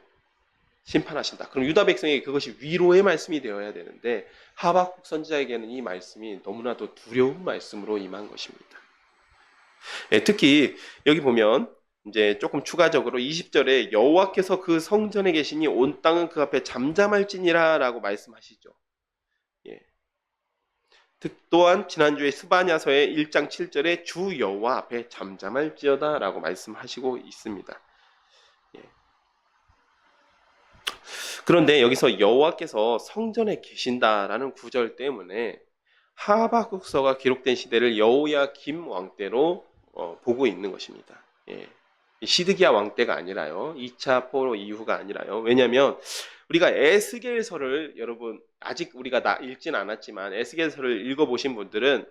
심판하신다. 그럼 유다 백성에게 그것이 위로의 말씀이 되어야 되는데 하박국 선지자에게는 이 말씀이 너무나도 두려운 말씀으로 임한 것입니다. 특히 여기 보면 이제 조금 추가적으로 20절에 여호와께서 그 성전에 계시니 온 땅은 그 앞에 잠잠할지니라 라고 말씀하시죠. 또한 지난주에 스바냐서의 1장 7절에 주 여호와 앞에 잠잠할지어다 라고 말씀하시고 있습니다. 그런데 여기서 여호와께서 성전에 계신다라는 구절 때문에 하박국서가 기록된 시대를 여호야김 왕 때로 보고 있는 것입니다. 시드기야 왕 때가 아니라요. 2차 포로 이후가 아니라요. 왜냐하면 우리가 에스겔서를 여러분 아직 우리가 읽진 않았지만 에스겔서를 읽어보신 분들은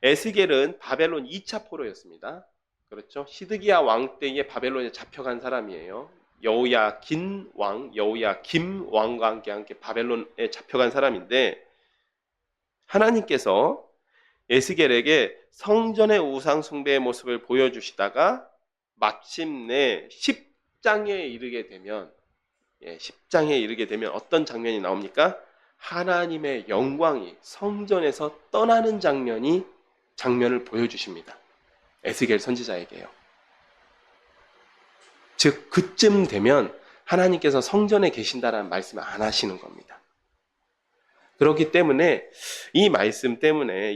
에스겔은 바벨론 2차 포로였습니다. 그렇죠? 시드기야 왕 때에 바벨론에 잡혀간 사람이에요. 여호야김 왕과 함께 바벨론에 잡혀간 사람인데 하나님께서 에스겔에게 성전의 우상 숭배의 모습을 보여주시다가 마침내 10장에 이르게 되면 10장에 이르게 되면 어떤 장면이 나옵니까? 하나님의 영광이 성전에서 떠나는 장면을 보여주십니다. 에스겔 선지자에게요. 즉 그쯤 되면 하나님께서 성전에 계신다라는 말씀을 안 하시는 겁니다. 그렇기 때문에 이 말씀 때문에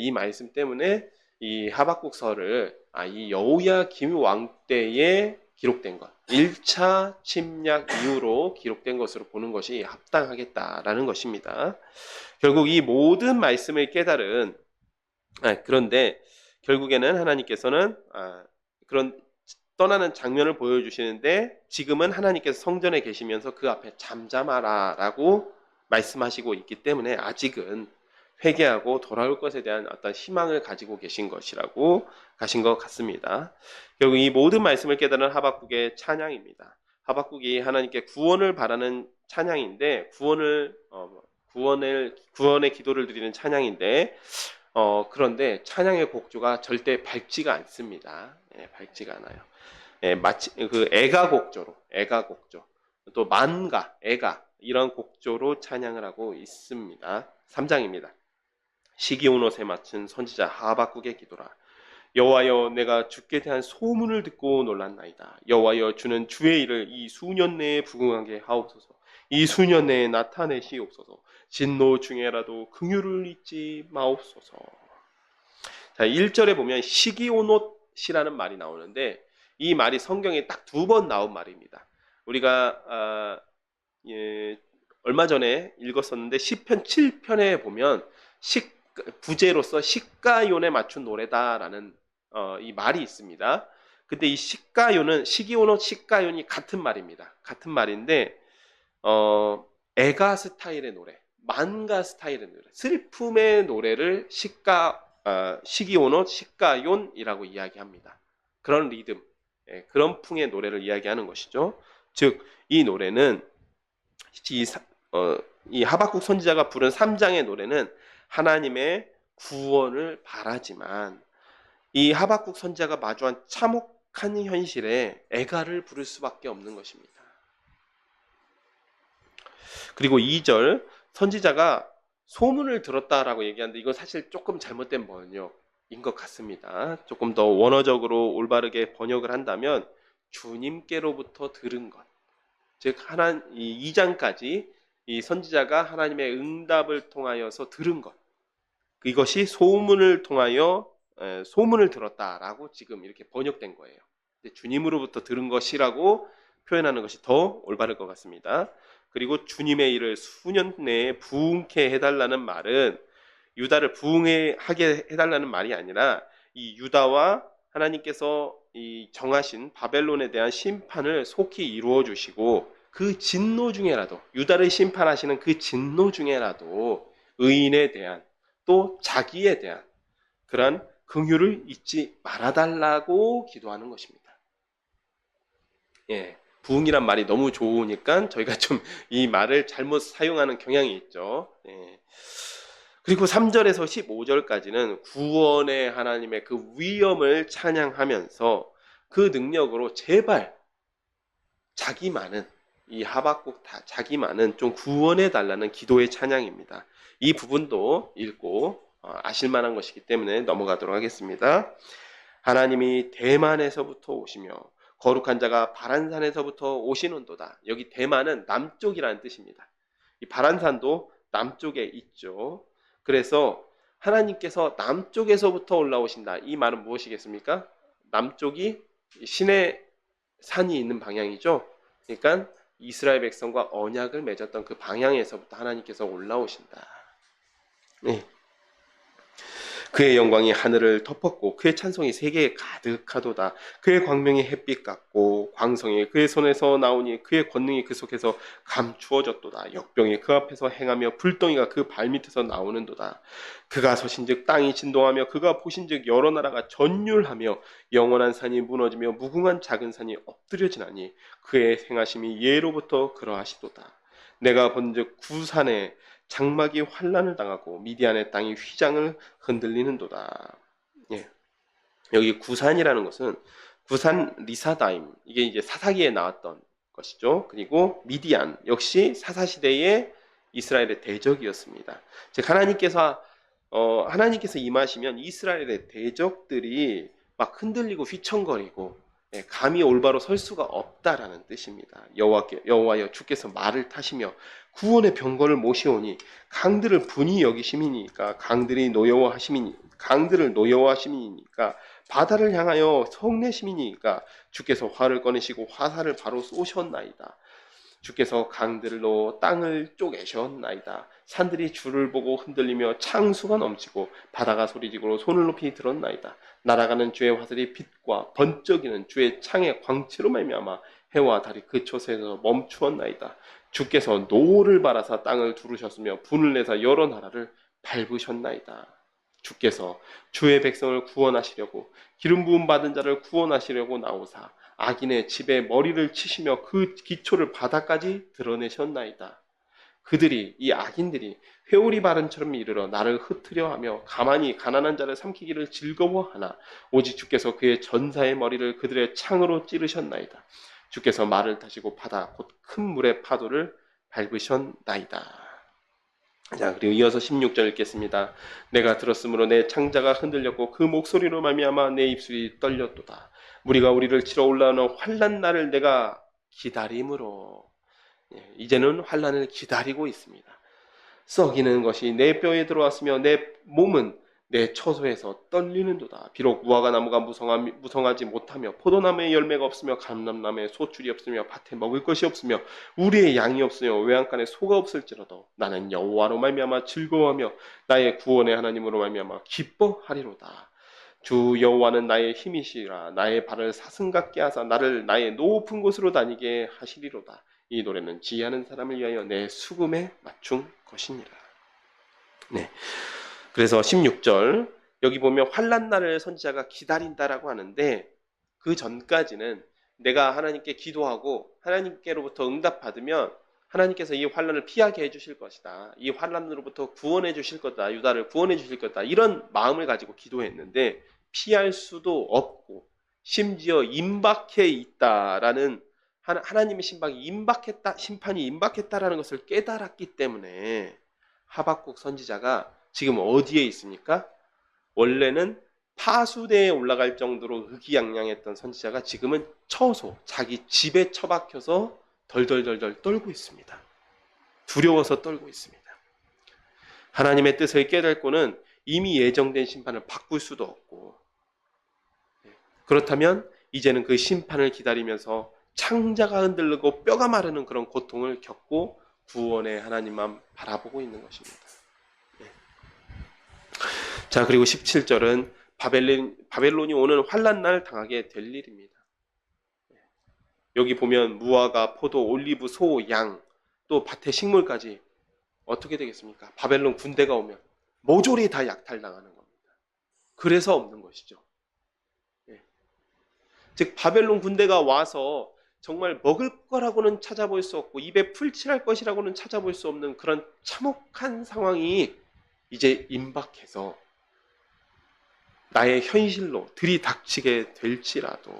이 하박국서를 이 여호야김 왕 때에 기록된 것, 1차 침략 이후로 기록된 것으로 보는 것이 합당하겠다라는 것입니다. 결국 이 모든 말씀을 깨달은 그런데 결국에는 하나님께서는 그런 떠나는 장면을 보여주시는데 지금은 하나님께서 성전에 계시면서 그 앞에 잠잠하라라고 말씀하시고 있기 때문에 아직은 회개하고 돌아올 것에 대한 어떤 희망을 가지고 계신 가신 것 같습니다. 결국 이 모든 말씀을 깨달은 하박국의 찬양입니다. 하박국이 하나님께 구원을 바라는 찬양인데 구원의 기도를 드리는 찬양인데 그런데 찬양의 곡조가 절대 밝지가 않습니다. 밝지가 않아요. 마치 그 애가곡조, 또 만가, 애가 이런 곡조로 찬양을 하고 있습니다. 3장입니다. 시기온옷에 맞춘 선지자 하박국의 기도라. 여호와여, 내가 주께 대한 소문을 듣고 놀랐나이다. 여호와여, 주는 주의 일을 이 수년 내에 부응하게 하옵소서. 이 수년 내에 나타내시옵소서. 진노 중에라도 긍휼을 잊지 마옵소서. 자, 1절에 보면 시기온옷이라는 말이 나오는데 이 말이 성경에 딱 2번 나온 말입니다. 우리가 얼마 전에 읽었었는데 시편 7편에 보면 부제로서 시가요에 맞춘 노래다라는 이 말이 있습니다. 근데 이 시기온옷 시가요이 같은 말입니다. 같은 말인데 애가 스타일의 노래, 만가 스타일의 노래, 슬픔의 노래를 시기온옷 시가요이라고 이야기합니다. 그런 리듬, 그런 풍의 노래를 이야기하는 것이죠. 즉 이 노래는 이 하박국 선지자가 부른 3장의 노래는 하나님의 구원을 바라지만 이 하박국 선지자가 마주한 참혹한 현실에 애가를 부를 수밖에 없는 것입니다. 그리고 2절 선지자가 소문을 들었다라고 얘기하는데 이건 사실 조금 잘못된 번역인 것 같습니다. 조금 더 원어적으로 올바르게 번역을 한다면 주님께로부터 들은 것, 즉 이 2장까지 이 선지자가 하나님의 응답을 통하여서 들은 것, 이것이 소문을 통하여 소문을 들었다라고 지금 이렇게 번역된 거예요. 주님으로부터 들은 것이라고 표현하는 것이 더 올바를 것 같습니다. 그리고 주님의 일을 수년 내에 부응케 해달라는 말은 유다를 부응하게 해달라는 말이 아니라 이 유다와 하나님께서 이 정하신 바벨론에 대한 심판을 속히 이루어 주시고 그 진노 중에라도 유다를 심판하시는 그 진노 중에라도 의인에 대한 또 자기에 대한 그러한 긍휼을 잊지 말아달라고 기도하는 것입니다. 부흥이란 말이 너무 좋으니까 저희가 좀 이 말을 잘못 사용하는 경향이 있죠. 그리고 3절에서 15절까지는 구원의 하나님의 그 위엄을 찬양하면서 그 능력으로 제발 이 하박국 자기만은 좀 구원해 달라는 기도의 찬양입니다. 이 부분도 읽고 아실 만한 것이기 때문에 넘어가도록 하겠습니다. 하나님이 대만에서부터 오시며 거룩한 자가 바란산에서부터 오시는도다. 여기 대만은 남쪽이라는 뜻입니다. 이 바란산도 남쪽에 있죠. 그래서 하나님께서 남쪽에서부터 올라오신다. 이 말은 무엇이겠습니까? 남쪽이 신의 산이 있는 방향이죠. 그러니까 이스라엘 백성과 언약을 맺었던 그 방향에서부터 하나님께서 올라오신다. 그의 영광이 하늘을 덮었고 그의 찬송이 세계에 가득하도다. 그의 광명이 햇빛 같고 광성이 그의 손에서 나오니 그의 권능이 그 속에서 감추어졌도다. 역병이 그 앞에서 행하며 불덩이가 그 발밑에서 나오는도다. 그가 서신즉 땅이 진동하며 그가 보신즉 여러 나라가 전율하며 영원한 산이 무너지며 무궁한 작은 산이 엎드려지나니 그의 행하심이 예로부터 그러하시도다. 내가 본즉 구산에 장막이 환란을 당하고 미디안의 땅이 휘장을 흔들리는도다. 여기 구산이라는 것은 구산 리사다임, 이게 이제 사사기에 나왔던 것이죠. 그리고 미디안 역시 사사시대의 이스라엘의 대적이었습니다. 즉 하나님께서 임하시면 이스라엘의 대적들이 막 흔들리고 휘청거리고 감히 올바로 설 수가 없다라는 뜻입니다. 여호와여 주께서 말을 타시며 구원의 병거를 모시오니 강들을 분이 여기심이니까 강들을 노여워하심이니까 바다를 향하여 성내심이니까 주께서 활을 꺼내시고 화살을 바로 쏘셨나이다. 주께서 강들로 땅을 쪼개셨나이다. 산들이 주를 보고 흔들리며 창수가 넘치고 바다가 소리지고 손을 높이 들었나이다. 날아가는 주의 화살이 빛과 번쩍이는 주의 창의 광채로 말미암아 해와 달이 그 초세에서 멈추었나이다. 주께서 노를 바라사 땅을 두르셨으며 분을 내사 여러 나라를 밟으셨나이다. 주께서 주의 백성을 구원하시려고 기름 부음 받은 자를 구원하시려고 나오사 악인의 집에 머리를 치시며 그 기초를 바다까지 드러내셨나이다. 이 악인들이 회오리 바람처럼 이르러 나를 흩으려 하며 가만히 가난한 자를 삼키기를 즐거워하나 오직 주께서 그의 전사의 머리를 그들의 창으로 찌르셨나이다. 주께서 말을 타시고 바다 곧 큰 물의 파도를 밟으셨나이다. 자, 그리고 이어서 16절 읽겠습니다. 내가 들었으므로 내 창자가 흔들렸고 그 목소리로 말미암아 내 입술이 떨렸도다. 무리가 우리를 치러 올라오는 환난 날을 내가 기다림으로, 이제는 환난을 기다리고 있습니다. 썩이는 것이 내 뼈에 들어왔으며 내 몸은 내 처소에서 떨리는도다. 비록 무화과 나무가 무성하지 못하며 포도나무에 열매가 없으며 감람나무에 소출이 없으며 밭에 먹을 것이 없으며 우리의 양이 없으며 외양간에 소가 없을지라도 나는 여호와로 말미암아 즐거워하며 나의 구원의 하나님으로 말미암아 기뻐하리로다. 주 여호와는 나의 힘이시라. 나의 발을 사슴 같게 하사 나를 나의 높은 곳으로 다니게 하시리로다. 이 노래는 지혜하는 사람을 위하여 내 수금에 맞춘 것이니라. 네. 그래서 16절 여기 보면 환난 날을 선지자가 기다린다라고 하는데 그 전까지는 내가 하나님께 기도하고 하나님께로부터 응답받으면 하나님께서 이 환난을 피하게 해주실 것이다. 이 환난으로부터 구원해 주실 거다. 유다를 구원해 주실 거다. 이런 마음을 가지고 기도했는데 피할 수도 없고 심지어 임박해 있다라는 하나님의 심판이 임박했다라는 것을 깨달았기 때문에 하박국 선지자가 지금 어디에 있습니까? 원래는 파수대에 올라갈 정도로 의기양양했던 선지자가 지금은 자기 집에 처박혀서 덜덜덜덜 떨고 있습니다. 두려워서 떨고 있습니다. 하나님의 뜻을 깨닫고는 이미 예정된 심판을 바꿀 수도 없고, 그렇다면 이제는 그 심판을 기다리면서 창자가 흔들리고 뼈가 마르는 그런 고통을 겪고 구원의 하나님만 바라보고 있는 것입니다. 자, 그리고 17절은 바벨론이 오는 환난 날 당하게 될 일입니다. 여기 보면 무화과, 포도, 올리브, 소, 양, 또 밭의 식물까지 어떻게 되겠습니까? 바벨론 군대가 오면 모조리 다 약탈당하는 겁니다. 그래서 없는 것이죠. 즉 바벨론 군대가 와서 정말 먹을 거라고는 찾아볼 수 없고 입에 풀칠할 것이라고는 찾아볼 수 없는 그런 참혹한 상황이 이제 임박해서 나의 현실로 들이닥치게 될지라도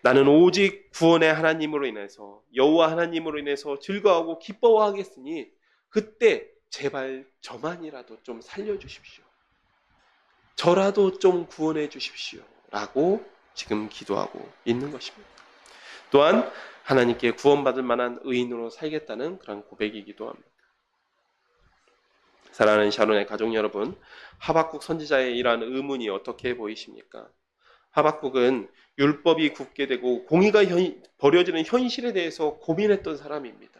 나는 오직 구원의 하나님으로 인해서 여호와 하나님으로 인해서 즐거워하고 기뻐하겠으니 그때 제발 저만이라도 좀 살려주십시오. 저라도 좀 구원해 주십시오. 라고 지금 기도하고 있는 것입니다. 또한 하나님께 구원받을 만한 의인으로 살겠다는 그런 고백이기도 합니다. 사랑하는 샤론의 가족 여러분, 하박국 선지자의 이러한 의문이 어떻게 보이십니까? 하박국은 율법이 굳게 되고 공의가 버려지는 현실에 대해서 고민했던 사람입니다.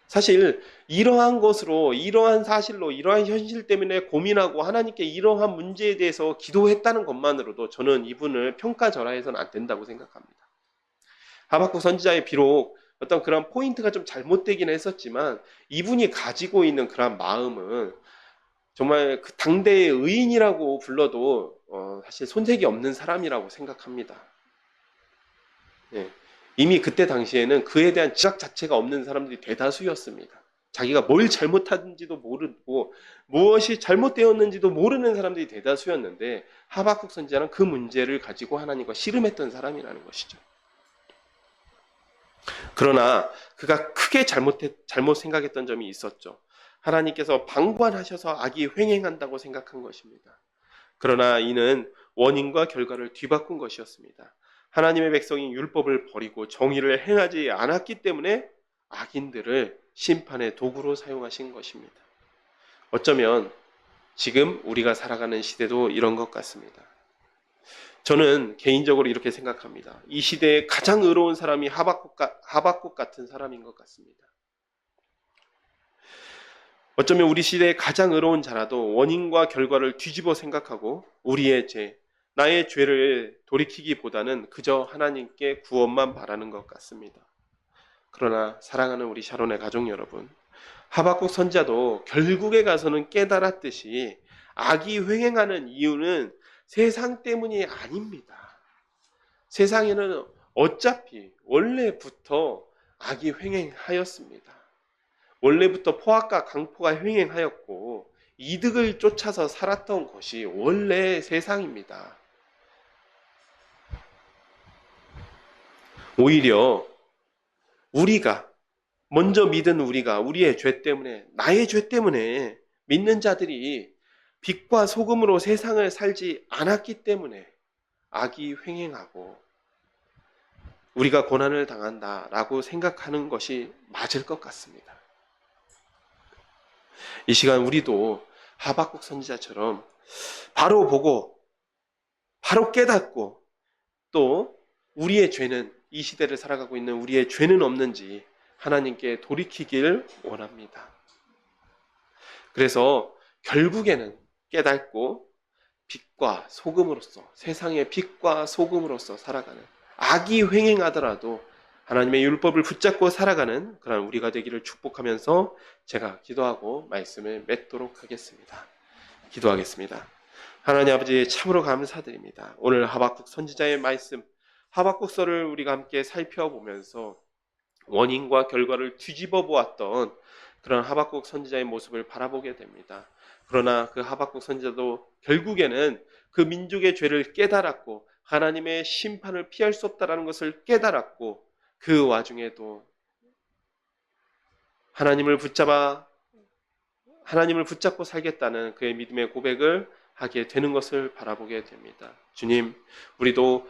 사실 이러한 것으로, 이러한 사실로, 이러한 현실 때문에 고민하고 하나님께 이러한 문제에 대해서 기도했다는 것만으로도 저는 이분을 평가절하해서는 안 된다고 생각합니다. 하박국 선지자의 비록 어떤 그런 포인트가 좀 잘못되긴 했었지만 이분이 가지고 있는 그런 마음은 정말 그 당대의 의인이라고 불러도 사실 손색이 없는 사람이라고 생각합니다. 이미 그때 당시에는 그에 대한 지각 자체가 없는 사람들이 대다수였습니다. 자기가 뭘 잘못한지도 모르고 무엇이 잘못되었는지도 모르는 사람들이 대다수였는데 하박국 선지자는 그 문제를 가지고 하나님과 씨름했던 사람이라는 것이죠. 그러나 그가 크게 잘못 생각했던 점이 있었죠. 하나님께서 방관하셔서 악이 횡행한다고 생각한 것입니다. 그러나 이는 원인과 결과를 뒤바꾼 것이었습니다. 하나님의 백성이 율법을 버리고 정의를 행하지 않았기 때문에 악인들을 심판의 도구로 사용하신 것입니다. 어쩌면 지금 우리가 살아가는 시대도 이런 것 같습니다. 저는 개인적으로 이렇게 생각합니다. 이 시대에 가장 의로운 사람이 하박국 같은 사람인 것 같습니다. 어쩌면 우리 시대의 가장 의로운 자라도 원인과 결과를 뒤집어 생각하고 우리의 죄, 나의 죄를 돌이키기보다는 그저 하나님께 구원만 바라는 것 같습니다. 그러나 사랑하는 우리 샤론의 가족 여러분, 하박국 선지자도 결국에 가서는 깨달았듯이 악이 횡행하는 이유는 세상 때문이 아닙니다. 세상에는 어차피 원래부터 악이 횡행하였습니다. 원래부터 포악과 강포가 횡행하였고 이득을 쫓아서 살았던 것이 원래 세상입니다. 오히려 우리가 먼저 믿은 우리가 우리의 죄 때문에, 나의 죄 때문에 믿는 자들이 빛과 소금으로 세상을 살지 않았기 때문에 악이 횡행하고 우리가 고난을 당한다라고 생각하는 것이 맞을 것 같습니다. 이 시간 우리도 하박국 선지자처럼 바로 보고 바로 깨닫고 또 우리의 죄는, 이 시대를 살아가고 있는 우리의 죄는 없는지 하나님께 돌이키길 원합니다. 그래서 결국에는 깨닫고 빛과 소금으로서, 세상의 빛과 소금으로서 살아가는, 악이 횡행하더라도 하나님의 율법을 붙잡고 살아가는 그런 우리가 되기를 축복하면서 제가 기도하고 말씀을 맺도록 하겠습니다. 기도하겠습니다. 하나님 아버지, 참으로 감사드립니다. 오늘 하박국 선지자의 말씀, 하박국서를 우리가 함께 살펴보면서 원인과 결과를 뒤집어 보았던 그런 하박국 선지자의 모습을 바라보게 됩니다. 그러나 그 하박국 선지자도 결국에는 그 민족의 죄를 깨달았고 하나님의 심판을 피할 수 없다는 것을 깨달았고 그 와중에도 하나님을 붙잡고 살겠다는 그의 믿음의 고백을 하게 되는 것을 바라보게 됩니다. 주님, 우리도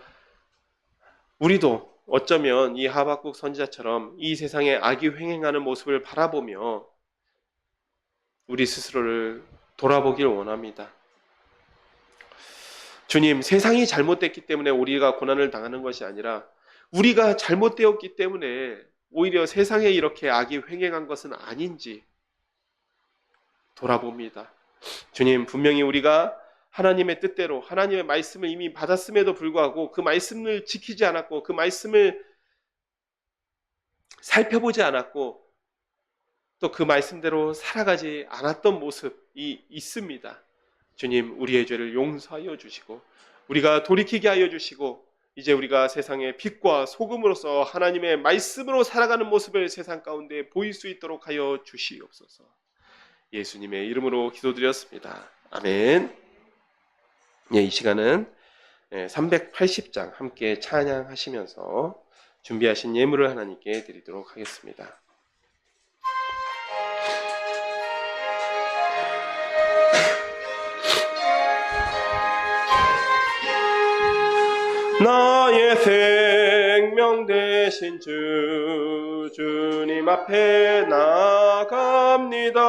어쩌면 이 하박국 선지자처럼 이 세상에 악이 횡행하는 모습을 바라보며 우리 스스로를 돌아보길 원합니다. 주님, 세상이 잘못됐기 때문에 우리가 고난을 당하는 것이 아니라 우리가 잘못되었기 때문에 오히려 세상에 이렇게 악이 횡행한 것은 아닌지 돌아봅니다. 주님, 분명히 우리가 하나님의 뜻대로 하나님의 말씀을 이미 받았음에도 불구하고 그 말씀을 지키지 않았고 그 말씀을 살펴보지 않았고 또 그 말씀대로 살아가지 않았던 모습이 있습니다. 주님, 우리의 죄를 용서하여 주시고 우리가 돌이키게 하여 주시고 이제 우리가 세상의 빛과 소금으로서 하나님의 말씀으로 살아가는 모습을 세상 가운데 보일 수 있도록 하여 주시옵소서. 예수님의 이름으로 기도드렸습니다. 아멘. 이 시간은 380장 함께 찬양하시면서 준비하신 예물을 하나님께 드리도록 하겠습니다. 나의 생명 되신 주님 앞에 나갑니다.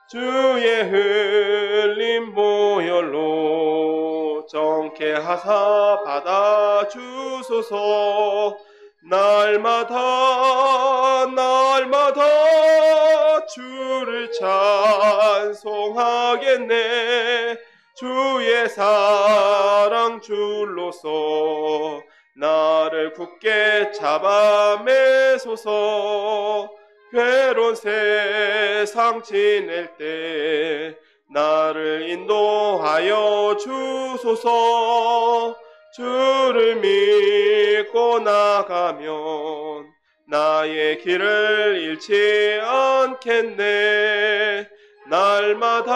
주의 흘린 보혈로 정케 하사 받아 주소서. 날마다 주를 찬송하겠네. 주의 사랑 줄로서 나를 굳게 잡아 매소서. 괴로운 세상 지낼 때 나를 인도하여 주소서. 주를 믿고 나가면 나의 길을 잃지 않겠네. 날마다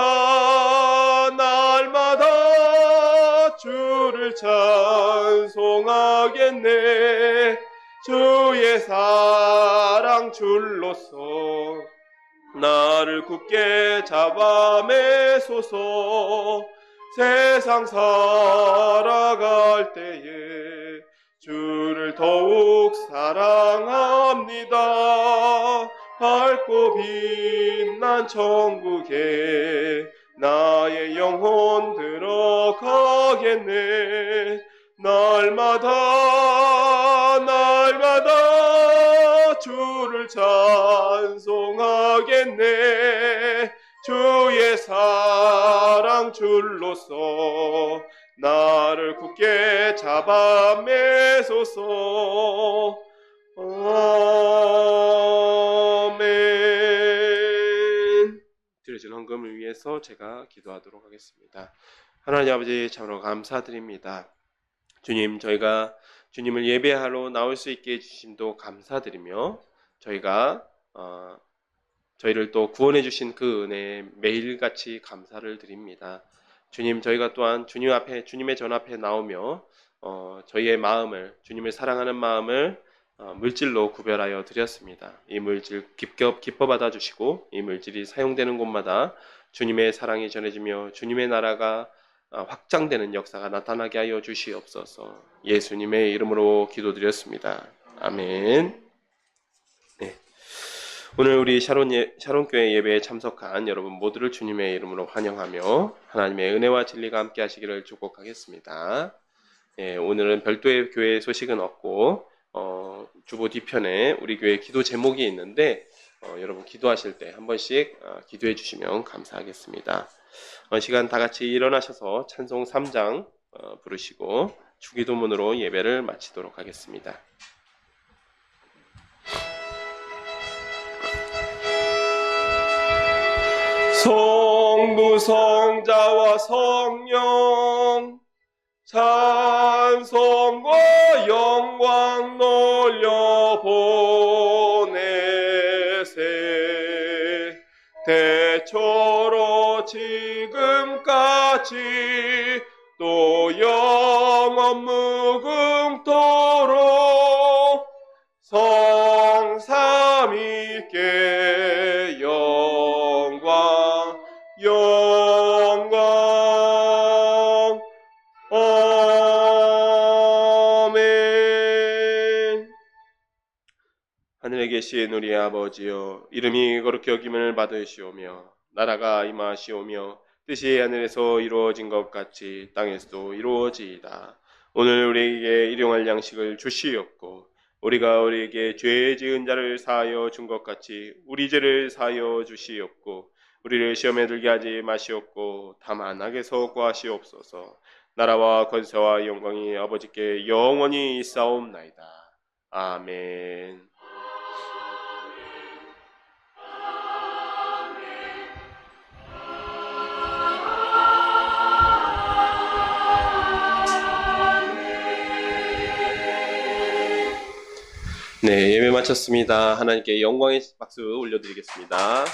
주를 찬송하겠네. 주의 사랑 줄로서 나를 굳게 잡아 매소서. 세상 살아갈 때에 주를 더욱 사랑합니다. 밝고 빛난 천국에 나의 영혼 들어가겠네. 날마다 주를 찬송하겠네. 주의 사랑 줄로서 나를 굳게 잡아 매소서. 아멘. 드려진 헌금을 위해서 제가 기도하도록 하겠습니다. 하나님 아버지, 참으로 감사드립니다. 주님, 저희가 주님을 예배하러 나올 수 있게 해주심도 감사드리며 저희가 저희를 또 구원해 주신 그 은혜에 매일같이 감사를 드립니다. 주님, 저희가 또한 주님 앞에, 주님의 전 앞에 나오며 저희의 마음을, 주님을 사랑하는 마음을 물질로 구별하여 드렸습니다. 이 물질 기뻐 받아주시고 이 물질이 사용되는 곳마다 주님의 사랑이 전해지며 주님의 나라가 확장되는 역사가 나타나게 하여 주시옵소서. 예수님의 이름으로 기도드렸습니다. 아멘. 네. 오늘 우리 샤론교회 예배에 참석한 여러분 모두를 주님의 이름으로 환영하며 하나님의 은혜와 진리가 함께 하시기를 축복하겠습니다. 예, 오늘은 별도의 교회 소식은 없고 주보 뒤편에 우리 교회 기도 제목이 있는데 여러분 기도하실 때 한 번씩 기도해 주시면 감사하겠습니다. 시간 다 같이 일어나셔서 찬송 3장 부르시고 주기도문으로 예배를 마치도록 하겠습니다. 성부 성자와 성령 찬송과 영광 놀려보내세. 대초로 지금까지 또 영원 무궁토록 성삼위께 영광 아멘. 하늘에 계신 우리 아버지여, 이름이 거룩히 여김을 받으시오며 나라가 임하시오며 뜻이 하늘에서 이루어진 것 같이 땅에서도 이루어지이다. 오늘 우리에게 일용할 양식을 주시옵고 우리가 우리에게 죄 지은 자를 사하여 준 것 같이 우리 죄를 사하여 주시옵고 우리를 시험에 들게 하지 마시옵고 다만 악에서 구하시옵소서. 나라와 권세와 영광이 아버지께 영원히 있사옵나이다. 아멘. 네, 예배 마쳤습니다. 하나님께 영광의 박수 올려드리겠습니다.